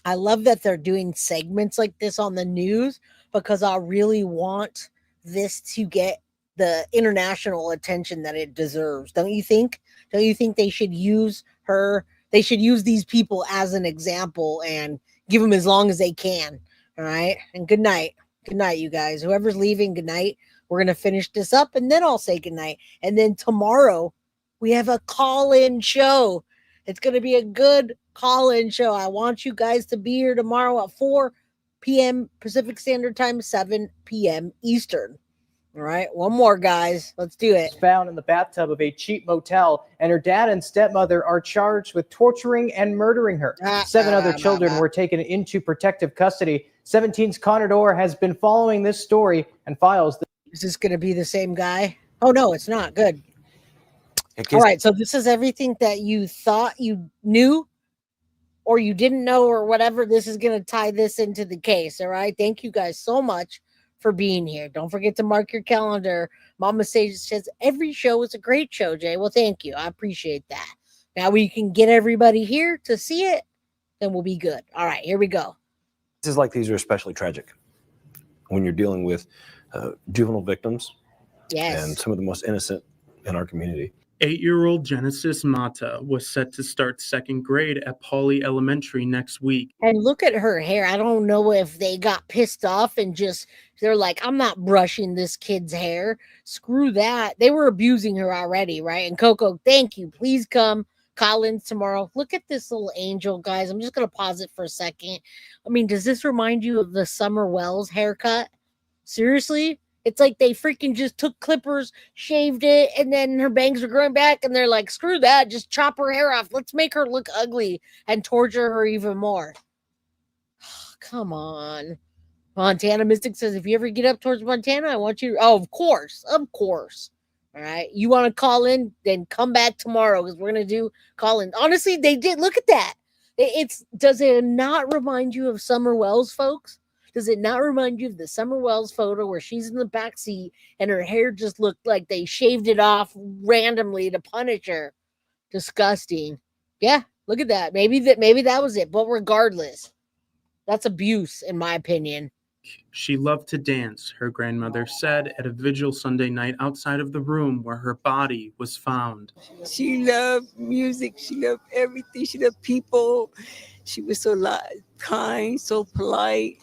I love that they're doing segments like this on the news, because I really want this to get the international attention that it deserves. Don't you think? Don't you think they should use her? They should use these people as an example and give them as long as they can. All right. And good night. Good night, you guys. Whoever's leaving, good night. We're going to finish this up, and then I'll say good night. And then tomorrow we have a call-in show. It's going to be a good call-in show. I want you guys to be here tomorrow at 4 p.m. Pacific Standard Time, 7 p.m. Eastern. All right, one more, guys. Let's do it. Found in the bathtub of a cheap motel, and her dad and stepmother are charged with torturing and murdering her. 7 other children were taken into protective custody. 17's Connor Dorr has been following this story and files. Is this going to be the same guy? Oh, no, it's not. Good. All right, so this is everything that you thought you knew or you didn't know or whatever. This is going to tie this into the case, all right? Thank you guys so much for being here. Don't forget to mark your calendar. Mama Sage says every show is a great show, Jay. Well, thank you. I appreciate that. Now we can get everybody here to see it, then we'll be good. All right, here we go. Cases like these are especially tragic when you're dealing with juvenile victims, and some of the most innocent in our community. 8-year-old Genesis Mata was set to start 2nd grade at Pauley Elementary next week. And look at her hair. I don't know if they got pissed off and just, they're like, I'm not brushing this kid's hair. Screw that. They were abusing her already, right? And Coco, thank you. Please come. Collins tomorrow. Look at this little angel, guys. I'm just going to pause it for a second. I mean, does this remind you of the Summer Wells haircut? Seriously? It's like they freaking just took clippers, shaved it, and then her bangs are growing back, and they're like, screw that, just chop her hair off. Let's make her look ugly and torture her even more. Come on. Montana Mystic says, if you ever get up towards Montana, I want you to... Oh, of course. Of course. All right. You want to call in? Then come back tomorrow, because we're going to do call-in. Honestly, they did. Look at that. Does it not remind you of Summer Wells, folks? Does it not remind you of the Summer Wells photo where she's in the back seat and her hair just looked like they shaved it off randomly to punish her? Disgusting. Yeah, look at that. Maybe that was it. But regardless, that's abuse, in my opinion. She loved to dance, her grandmother said at a vigil Sunday night outside of the room where her body was found. She loved music. She loved everything. She loved people. She was so kind, so polite.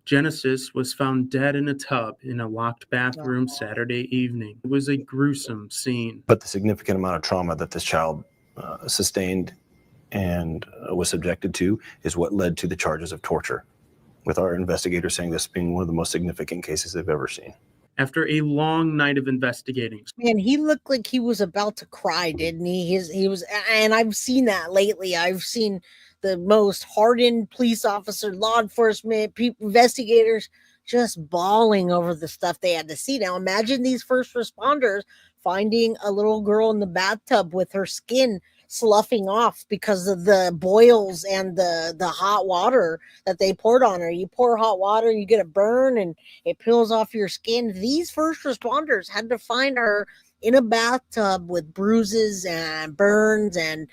Genesis was found dead in a tub in a locked bathroom Saturday evening. It was a gruesome scene. But the significant amount of trauma that this child sustained and was subjected to is what led to the charges of torture, with our investigators saying this being one of the most significant cases they've ever seen. After a long night of investigating. Man, he looked like he was about to cry, didn't he? He was, and I've seen that lately. I've seen the most hardened police officer, law enforcement, people, investigators just bawling over the stuff they had to see. Now, imagine these first responders finding a little girl in the bathtub with her skin sloughing off because of the boils and the hot water that they poured on her. You pour hot water, you get a burn, and it peels off your skin. These first responders had to find her in a bathtub with bruises and burns and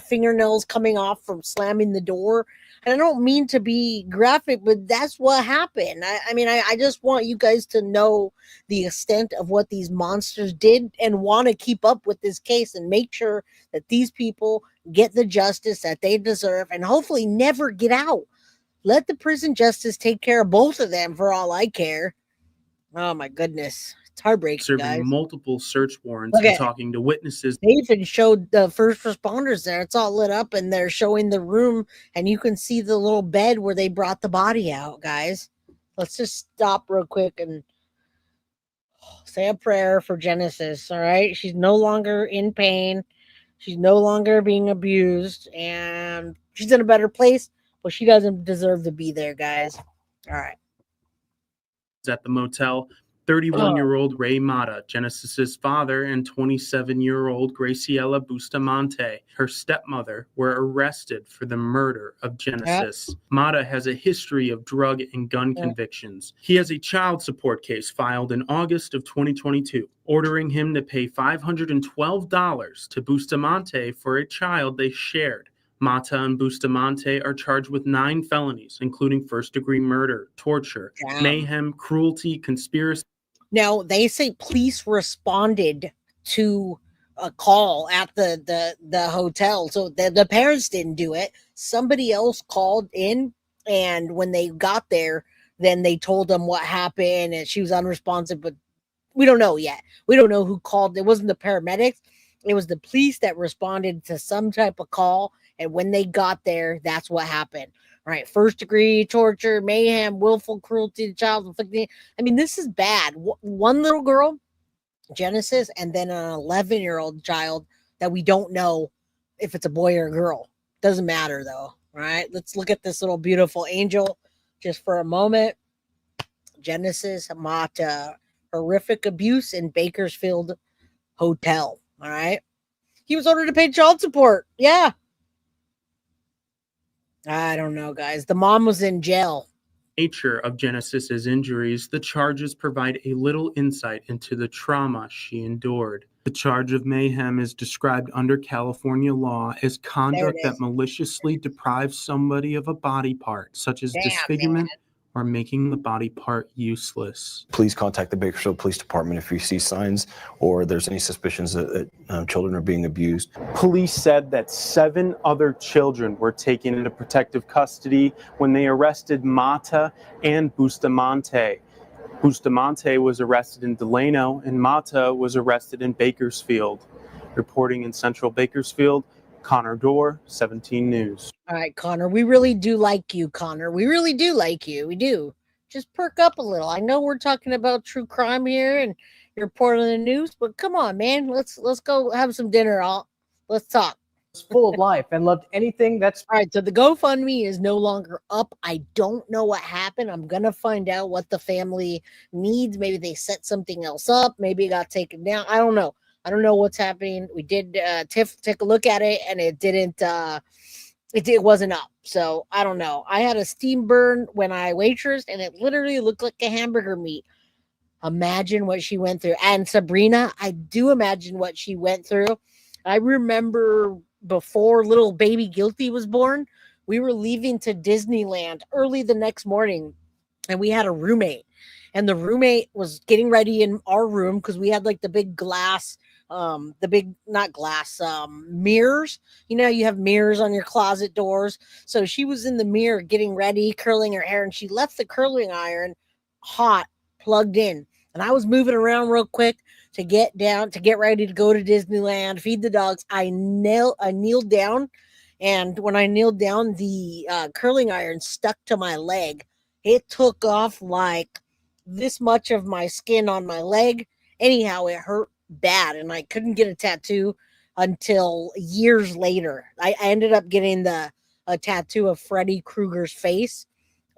fingernails coming off from slamming the door. And I don't mean to be graphic, but that's what happened. I just want you guys to know the extent of what these monsters did and want to keep up with this case and make sure that these people get the justice that they deserve and hopefully never get out. Let the prison justice take care of both of them for all I care. Oh my goodness. It's heartbreaking, serving guys. multiple search warrants and talking to witnesses. They even showed the first responders there. It's all lit up and they're showing the room and you can see the little bed where they brought the body out, guys. Let's just stop real quick and say a prayer for Genesis, all right? She's no longer in pain. She's no longer being abused and she's in a better place, but she doesn't deserve to be there, guys. All right. At the motel, 31-year-old Ariah Mata, Genesis's father, and 27-year-old Graciela Bustamonte, her stepmother, were arrested for the murder of Genesis. Mata has a history of drug and gun convictions. He has a child support case filed in August of 2022, ordering him to pay $512 to Bustamonte for a child they shared. Mata and Bustamonte are charged with 9 felonies, including first-degree murder, torture, mayhem, cruelty, conspiracy. Now, they say police responded to a call at the hotel. So the parents didn't do it. Somebody else called in, and when they got there, then they told them what happened, and she was unresponsive, but we don't know yet. We don't know who called. It wasn't the paramedics. It was the police that responded to some type of call, and when they got there, that's what happened. All right, first-degree torture, mayhem, willful cruelty to child inflicting. I mean, this is bad. One little girl, Genesis, and then an 11-year-old child that we don't know if it's a boy or a girl. Doesn't matter, though. All right, let's look at this little beautiful angel just for a moment. Genesis Mata, horrific abuse in Bakersfield hotel. All right. He was ordered to pay child support. Yeah. I don't know, guys. The mom was in jail. Nature of Genesis's injuries, the charges provide a little insight into the trauma she endured. The charge of mayhem is described under California law as conduct that maliciously deprives somebody of a body part, such as disfigurement or making the body part useless. Please contact the Bakersfield Police Department if you see signs or there's any suspicions that children are being abused. Police said that 7 other children were taken into protective custody when they arrested Mata and Bustamonte. Bustamonte was arrested in Delano and Mata was arrested in Bakersfield. Reporting in Central Bakersfield, Connor Dorr, 17 News. All right, Connor, we really do like you, Connor. We really do like you. We do. Just perk up a little. I know we're talking about true crime here and you're reporting the news, but come on, man. Let's go have some dinner. Let's talk. It's full of life and loved anything that's all right. So the GoFundMe is no longer up. I don't know what happened. I'm gonna find out what the family needs. Maybe they set something else up. Maybe it got taken down. I don't know. I don't know what's happening. We did Tiff take a look at it and it didn't it wasn't up. So I don't know. I had a steam burn when I waitressed and it literally looked like a hamburger meat. Imagine what she went through. And Sabrina, I do imagine what she went through. I remember before little baby Guilty was born, we were leaving to Disneyland early the next morning and we had a roommate. And the roommate was getting ready in our room because we had like the big glass, mirrors. You know, you have mirrors on your closet doors. So she was in the mirror getting ready, curling her hair, and she left the curling iron hot, plugged in. And I was moving around real quick to get ready to go to Disneyland, feed the dogs. I kneeled down, and when I kneeled down, the curling iron stuck to my leg. It took off like this much of my skin on my leg. Anyhow, it hurt bad, and I couldn't get a tattoo until years later. I ended up getting a tattoo of Freddy Krueger's face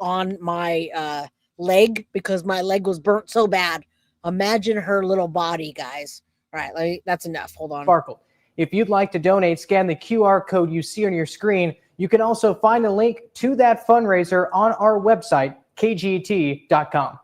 on my leg because my leg was burnt so bad. Imagine her little body, guys. All right, that's enough. Hold on. Sparkle. If you'd like to donate, scan the QR code you see on your screen. You can also find a link to that fundraiser on our website, kget.com.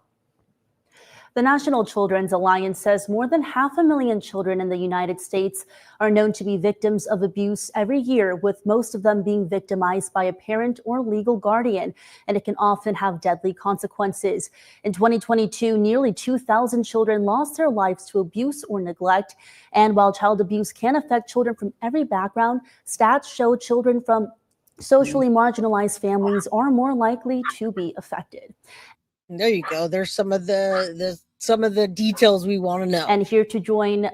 The National Children's Alliance says more than 500,000 children in the United States are known to be victims of abuse every year, with most of them being victimized by a parent or legal guardian, and it can often have deadly consequences. In 2022, nearly 2,000 children lost their lives to abuse or neglect. And while child abuse can affect children from every background, stats show children from socially marginalized families are more likely to be affected. There you go. There's some of the details we want to know. And here to join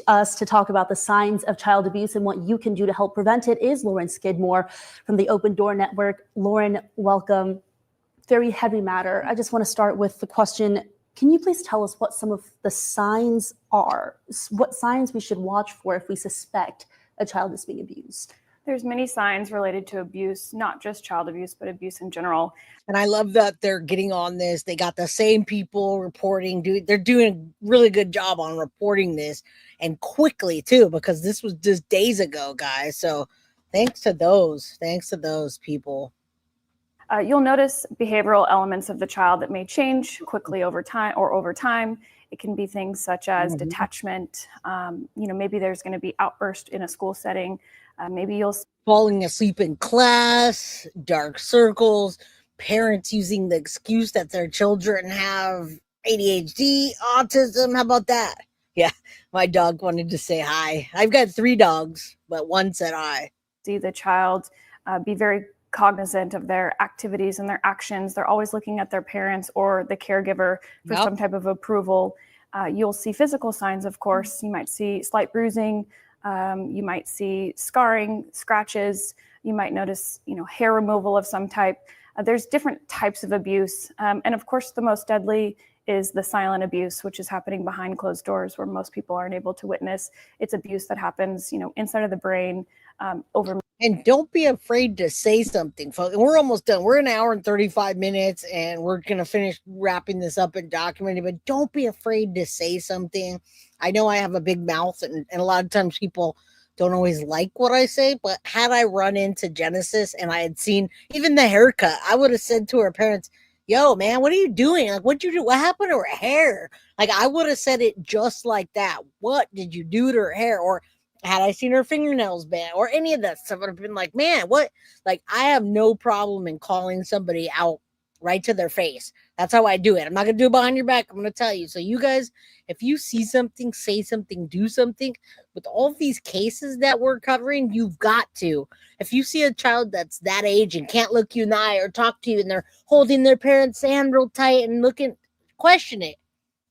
us to talk about the signs of child abuse and what you can do to help prevent it is Lauren Skidmore from the Open Door Network. Lauren, welcome. Very heavy matter. I just want to start with the question, can you please tell us what some of the signs are? What signs we should watch for if we suspect a child is being abused? There's many signs related to abuse, not just child abuse, but abuse in general. And I love that they're getting on this. They got the same people reporting. They're doing a really good job on reporting this, and quickly too, because this was just days ago, guys. So thanks to those people. You'll notice behavioral elements of the child that may change quickly over time. It can be things such as detachment. Maybe there's going to be outburst in a school setting. Maybe you'll falling asleep in class, dark circles, parents using the excuse that their children have ADHD, autism. How about that? Yeah, my dog wanted to say hi. I've got 3 dogs, but one said hi. See the child be very cognizant of their activities and their actions. They're always looking at their parents or the caregiver for some type of approval. You'll see physical signs, of course. You might see slight bruising. You might see scarring, scratches. You might notice, hair removal of some type. There's different types of abuse. And of course, the most deadly is the silent abuse, which is happening behind closed doors where most people aren't able to witness. It's abuse that happens, inside of the brain, over. And don't be afraid to say something, folks. We're almost done. We're an hour and 35 minutes, and we're going to finish wrapping this up and documenting, but don't be afraid to say something. I know I have a big mouth, and a lot of times people don't always like what I say, but had I run into Genesis and I had seen even the haircut, I would have said to her parents, yo, man, what are you doing? Like, what'd you do? What happened to her hair? Like, I would have said it just like that. What did you do to her hair? Or had I seen her fingernails bad or any of that stuff, I would have been like, man, what? Like, I have no problem in calling somebody out right to their face. That's how I do it. I'm not going to do it behind your back. I'm going to tell you. So you guys, if you see something, say something, do something. With all of these cases that we're covering, you've got to. If you see a child that's that age and can't look you in the eye or talk to you and they're holding their parent's hand real tight and looking, question it.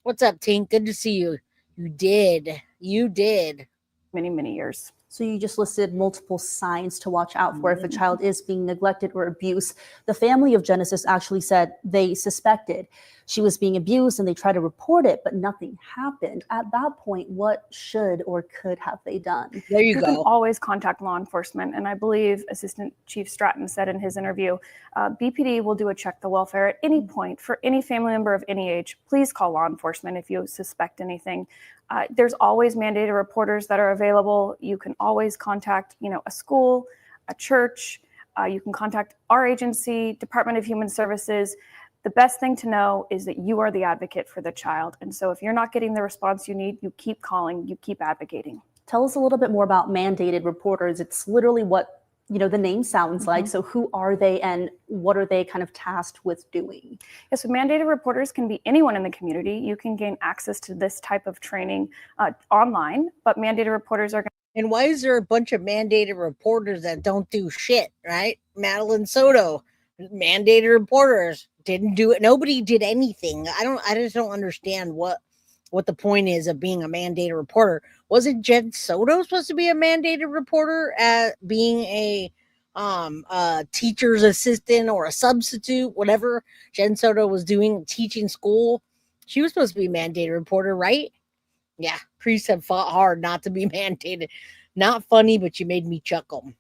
What's up, Tink? Good to see you. You did. Many, many years. So you just listed multiple signs to watch out for if a child is being neglected or abused. The family of Genesis actually said they suspected she was being abused and they tried to report it, but nothing happened. At that point, what should or could have they done? There you go. Can always contact law enforcement. And I believe Assistant Chief Stratton said in his interview, BPD will do a check the welfare at any point for any family member of any age. Please call law enforcement if you suspect anything. There's always mandated reporters that are available. You can always contact, a school, a church. You can contact our agency, Department of Human Services. The best thing to know is that you are the advocate for the child. And so if you're not getting the response you need, you keep calling, you keep advocating. Tell us a little bit more about mandated reporters. It's literally what the name sounds like. So who are they and what are they kind of tasked with doing? Yeah, so mandated reporters can be anyone in the community. You can gain access to this type of training online, but mandated reporters are. And why is there a bunch of mandated reporters that don't do shit, right? Madeline Soto, mandated reporters, didn't do it. Nobody did anything. I just don't understand what the point is of being a mandated reporter. Wasn't Jen Soto supposed to be a mandated reporter at being a teacher's assistant or a substitute, whatever Jen Soto was doing, teaching school? She was supposed to be a mandated reporter, right? Yeah, priests have fought hard not to be mandated. Not funny, but you made me chuckle.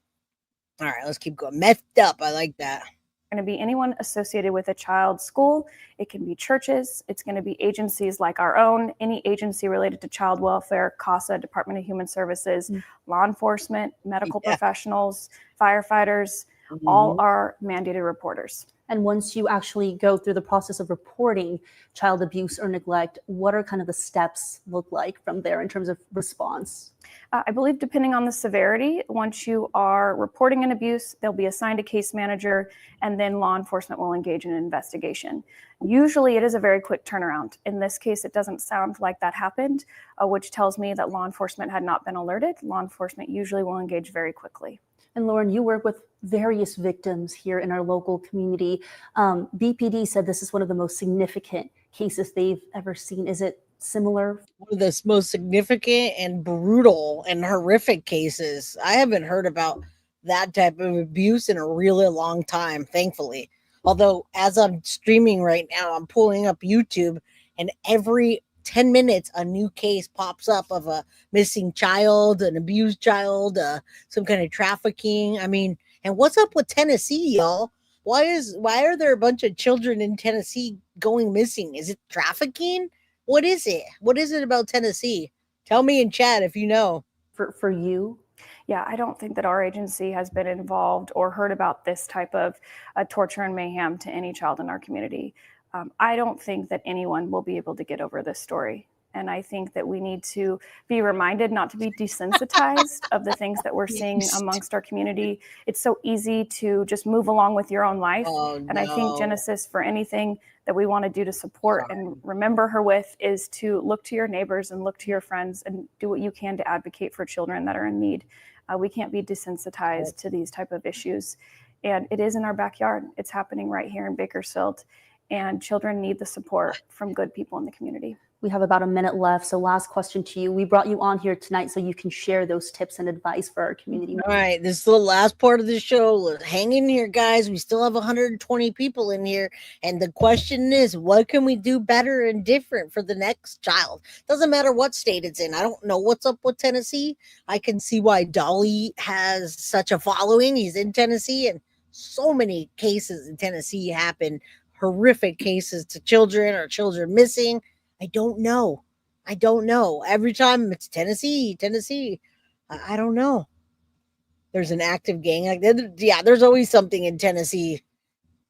All right, let's keep going. Messed up. I like that. Going to be anyone associated with a child's school. It can be churches. It's going to be agencies like our own, any agency related to child welfare, CASA, Department of Human Services, law enforcement, medical professionals, firefighters. all are mandated reporters. And once you actually go through the process of reporting child abuse or neglect, what are kind of the steps look like from there in terms of response? I believe depending on the severity, once you are reporting an abuse, they'll be assigned a case manager, and then law enforcement will engage in an investigation. Usually it is a very quick turnaround. In this case, it doesn't sound like that happened, which tells me that law enforcement had not been alerted. Law enforcement usually will engage very quickly. And Lauren, you work with various victims here in our local community. BPD said this is one of the most significant cases they've ever seen. Is it similar? One of the most significant and brutal and horrific cases. I haven't heard about that type of abuse in a really long time, thankfully. Although as I'm streaming right now, I'm pulling up YouTube, and every 10 minutes a new case pops up of a missing child, an abused child, some kind of trafficking. I mean, and what's up with Tennessee, y'all? Why are there a bunch of children in Tennessee going missing? Is it trafficking? What is it? What is it about Tennessee? Tell me in chat if you know. For you? Yeah, I don't think that our agency has been involved or heard about this type of torture and mayhem to any child in our community. I don't think that anyone will be able to get over this story. And I think that we need to be reminded not to be desensitized of the things that we're seeing amongst our community. It's so easy to just move along with your own life. And I think Genesis, for anything that we want to do to support and remember her with, is to look to your neighbors and look to your friends and do what you can to advocate for children that are in need. We can't be desensitized to these type of issues. And it is in our backyard. It's happening right here in Bakersfield. And children need the support from good people in the community. We have about a minute left. So last question to you. We brought you on here tonight so you can share those tips and advice for our community. All right. This is the last part of the show. Hang in here, guys. We still have 120 people in here. And the question is, what can we do better and different for the next child? Doesn't matter what state it's in. I don't know what's up with Tennessee. I can see why Dolly has such a following. He's in Tennessee, and so many cases in Tennessee happen. Horrific cases to children or children missing. I don't know. Every time it's Tennessee. I don't know. There's an active gang. Yeah, there's always something in Tennessee.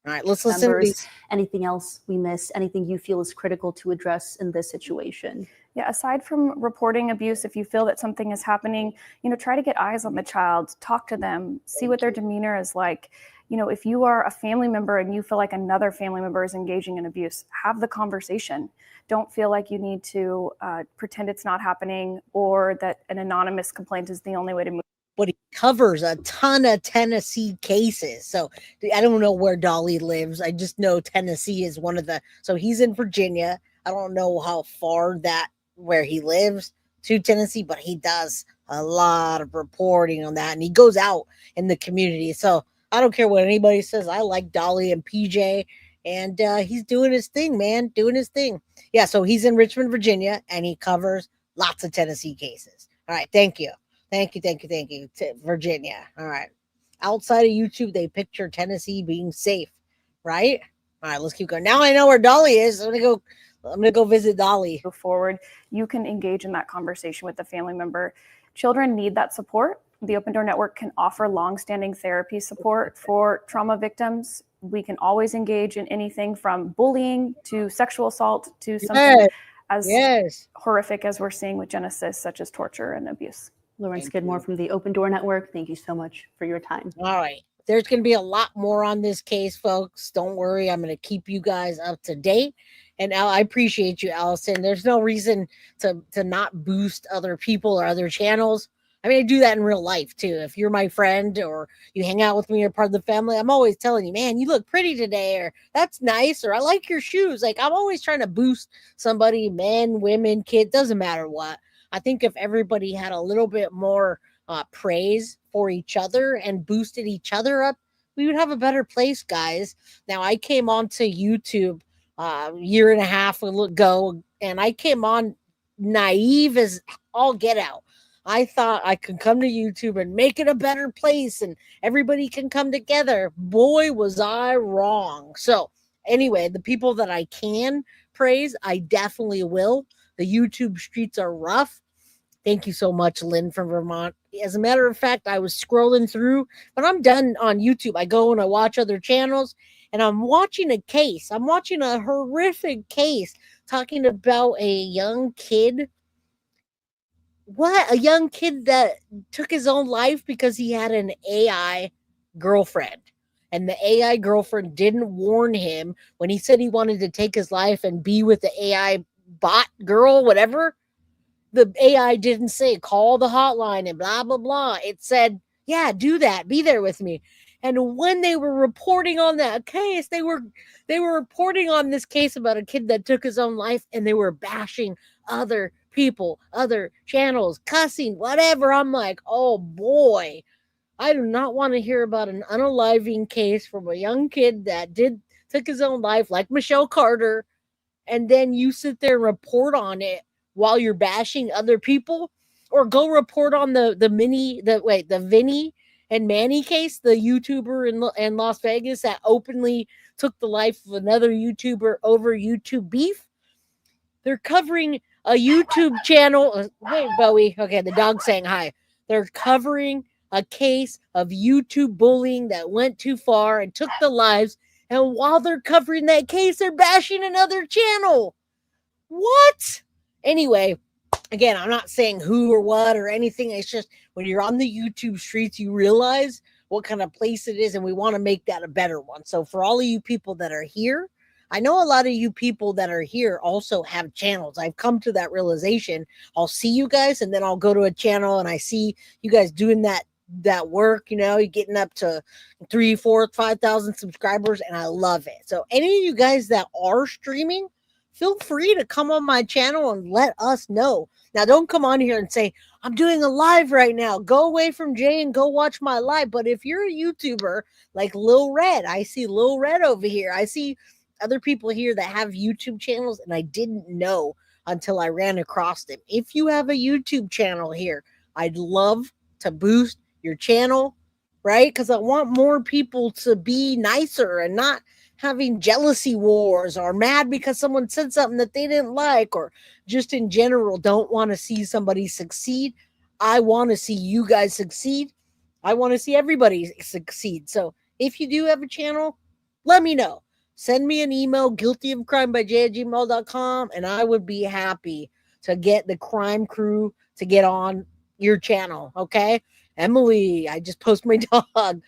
All right, let's listen to these. Anything else we missed? Anything you feel is critical to address in this situation? Yeah, aside from reporting abuse, if you feel that something is happening, try to get eyes on the child, talk to them, see what their demeanor is like. If you are a family member and you feel like another family member is engaging in abuse, have the conversation. Don't feel like you need to pretend it's not happening or that an anonymous complaint is the only way to move. But he covers a ton of Tennessee cases. So I don't know where Dolly lives. I just know Tennessee is one of the, so he's in Virginia. I don't know how far where he lives to Tennessee, but he does a lot of reporting on that. And he goes out in the community. So I don't care what anybody says. I like Dolly and PJ, and he's doing his thing, man, doing his thing. Yeah, so he's in Richmond, Virginia, and he covers lots of Tennessee cases. All right, thank you to Virginia. All right. Outside of YouTube, they picture Tennessee being safe, right? All right, let's keep going. Now I know where Dolly is. I'm gonna go visit Dolly. Go forward. You can engage in that conversation with the family member. Children need that support. The Open Door Network can offer long-standing therapy support for trauma victims. We can always engage in anything from bullying to sexual assault to something as horrific as we're seeing with Genesis, such as torture and abuse. Lauren Skidmore from the Open Door Network, thank you so much for your time. All right. There's going to be a lot more on this case, folks. Don't worry. I'm going to keep you guys up to date. And I appreciate you, Allison. There's no reason to not boost other people or other channels. I mean, I do that in real life too. If you're my friend or you hang out with me or part of the family, I'm always telling you, man, you look pretty today, or that's nice, or I like your shoes. Like, I'm always trying to boost somebody, men, women, kids, doesn't matter what. I think if everybody had a little bit more praise for each other and boosted each other up, we would have a better place, guys. Now, I came onto YouTube a year and a half ago, and I came on naive as all get out. I thought I could come to YouTube and make it a better place and everybody can come together. Boy, was I wrong. So anyway, the people that I can praise, I definitely will. The YouTube streets are rough. Thank you so much, Lynn from Vermont. As a matter of fact, I was scrolling through, but I'm done on YouTube. I go and I watch other channels, and I'm watching a case. I'm watching a horrific case talking about a young kid. What? A young kid that took his own life because he had an AI girlfriend. And the AI girlfriend didn't warn him when he said he wanted to take his life and be with the AI bot girl, whatever. The AI didn't say call the hotline and blah blah blah. It said, yeah, do that, be there with me. And when they were reporting on that case, they were reporting on this case about a kid that took his own life, and they were bashing other people, other channels, cussing, whatever. I'm like, oh boy, I do not want to hear about an unaliving case from a young kid that took his own life, like Michelle Carter, and then you sit there and report on it while you're bashing other people. Or go report on the Vinny and Manny case, the YouTuber in Las Vegas that openly took the life of another YouTuber over YouTube beef. They're covering a YouTube channel. Hey, Bowie. Okay, the dog's saying hi. They're covering a case of YouTube bullying that went too far and took the lives. And while they're covering that case, they're bashing another channel. What? Anyway, again, I'm not saying who or what or anything. It's just when you're on the YouTube streets, you realize what kind of place it is, and we want to make that a better one. So for all of you people that are here, I know a lot of you people that are here also have channels. I've come to that realization. I'll see you guys, and then I'll go to a channel and I see you guys doing that work, you're getting up to 3, 4, 5,000 subscribers, and I love it. So any of you guys that are streaming, feel free to come on my channel and let us know. Now, don't come on here and say, I'm doing a live right now. Go away from Jay and go watch my live. But if you're a YouTuber like Lil Red, I see Lil Red over here. I see other people here that have YouTube channels, and I didn't know until I ran across them. If you have a YouTube channel here, I'd love to boost your channel, right? Because I want more people to be nicer and not having jealousy wars or mad because someone said something that they didn't like, or just in general don't want to see somebody succeed. I want to see you guys succeed. I want to see everybody succeed. So if you do have a channel, let me know. Send me an email, guiltyofcrime@gmail.com, and I would be happy to get the crime crew to get on your channel. Okay. Emily, I just post my dog.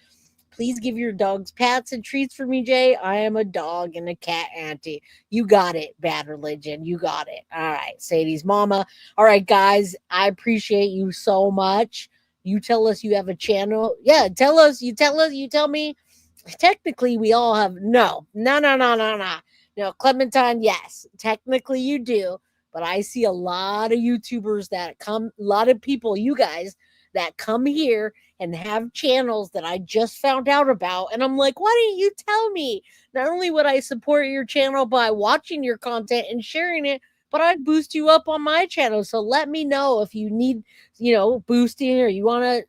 Please give your dogs pats and treats for me, Jay. I am a dog and a cat auntie. You got it, Bad Religion. You got it. All right, Sadie's mama. All right, guys, I appreciate you so much. You tell us you have a channel. Yeah, tell us. You tell me. Technically, we all have. No. No, Clementine, yes. Technically, you do. But I see a lot of YouTubers that come, a lot of people, you guys, that come here and have channels that I just found out about. And I'm like, why didn't you tell me? Not only would I support your channel by watching your content and sharing it, but I'd boost you up on my channel. So let me know if you need, boosting, or you want to,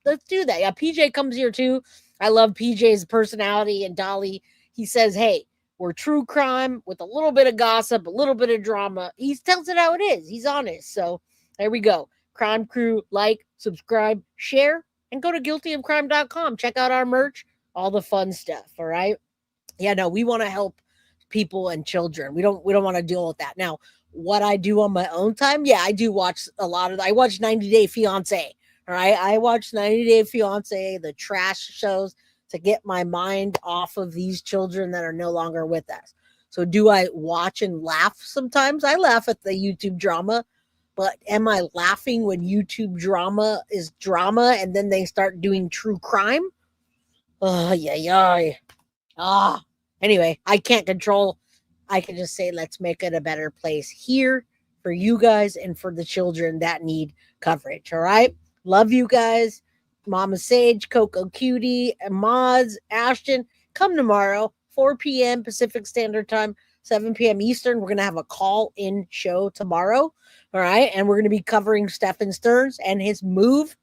let's do that. Yeah, PJ comes here too. I love PJ's personality. And Dolly, he says, hey, we're true crime with a little bit of gossip, a little bit of drama. He tells it how it is. He's honest. So there we go. Crime Crew, like, subscribe, share, and go to guiltyofcrime.com. Check out our merch, all the fun stuff. All right. Yeah, no, we want to help people and children. We don't want to deal with that. Now, what I do on my own time, yeah, I do watch I watch 90 Day Fiance. All right. I watch 90 Day Fiance, the trash shows, to get my mind off of these children that are no longer with us. So do I watch and laugh sometimes? I laugh at the YouTube drama. But am I laughing when YouTube drama is drama and then they start doing true crime? Oh, yeah. Anyway, I can't control. I can just say, let's make it a better place here for you guys and for the children that need coverage. All right. Love you guys. Mama Sage, Coco Cutie, Mods, Ashton. Come tomorrow, 4 p.m. Pacific Standard Time, 7 p.m. Eastern. We're going to have a call-in show tomorrow. All right. And we're going to be covering Stephen Stearns and his move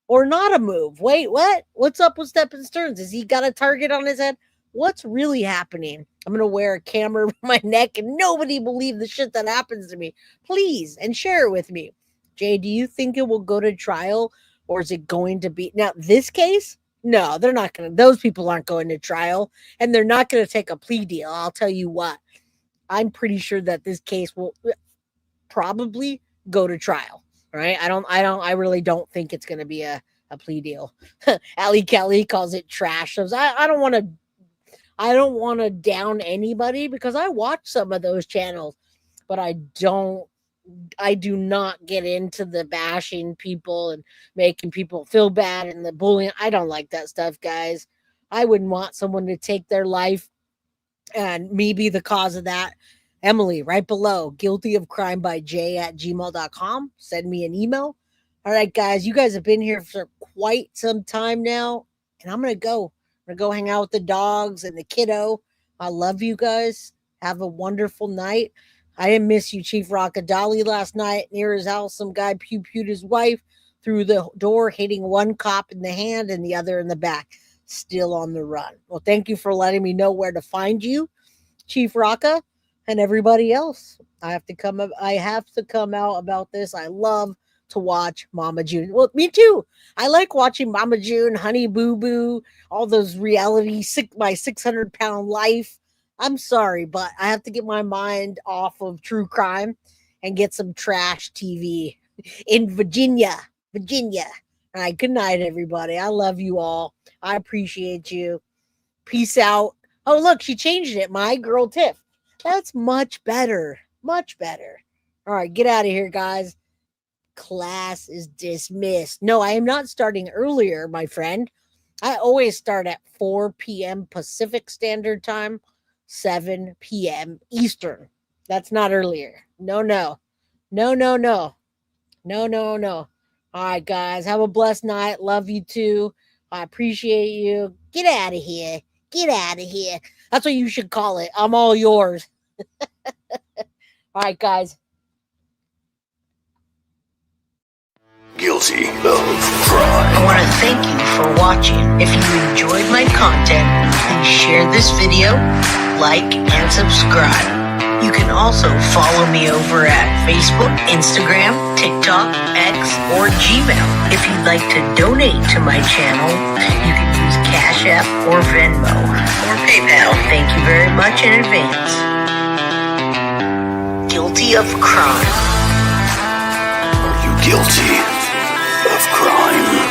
or not a move. Wait, what? What's up with Stephen Stearns? Has he got a target on his head? What's really happening? I'm going to wear a camera around my neck and nobody believe the shit that happens to me. Please, and share it with me. Jay, do you think it will go to trial or is it going to be now this case? No, they're not going to. Those people aren't going to trial, and they're not going to take a plea deal. I'll tell you what. I'm pretty sure that this case will probably go to trial. Right? I really don't think it's going to be a plea deal. Ali Kelly calls it trash shows. I don't want to down anybody because I watch some of those channels, but I do not get into the bashing people and making people feel bad and the bullying. I don't like that stuff, guys. I wouldn't want someone to take their life and me be the cause of that. Emily, right below, guiltyofcrime@gmail.com. Send me an email. All right, guys, you guys have been here for quite some time now, and I'm going to go. I'm going to go hang out with the dogs and the kiddo. I love you guys. Have a wonderful night. I didn't miss you, Chief Rockadolly, last night near his house. Some guy pew-pewed his wife through the door, hitting one cop in the hand and the other in the back. Still on the run. Well, thank you for letting me know where to find you, Chief Rocka, and everybody else. I have to come out about this. I love to watch Mama June. Well, me too. I like watching Mama June, Honey Boo Boo, all those reality, my 600-pound life. I'm sorry, but I have to get my mind off of true crime and get some trash TV in Virginia. All right, good night, everybody. I love you all. I appreciate you. Peace out. Oh, look, she changed it. My girl Tiff. That's much better. Much better. All right, get out of here, guys. Class is dismissed. No, I am not starting earlier, my friend. I always start at 4 p.m. Pacific Standard Time, 7 p.m. Eastern. That's not earlier. No. All right, guys. Have a blessed night. Love you too. I appreciate you. Get out of here. Get out of here. That's what you should call it. I'm all yours. All right, guys. Guilty of crime. I want to thank you for watching. If you enjoyed my content, please share this video, like, and subscribe. You can also follow me over at Facebook, Instagram, TikTok, X, or Gmail. If you'd like to donate to my channel, you can use Cash App or Venmo or PayPal. Thank you very much in advance. Guilty of crime. Are you guilty of crime?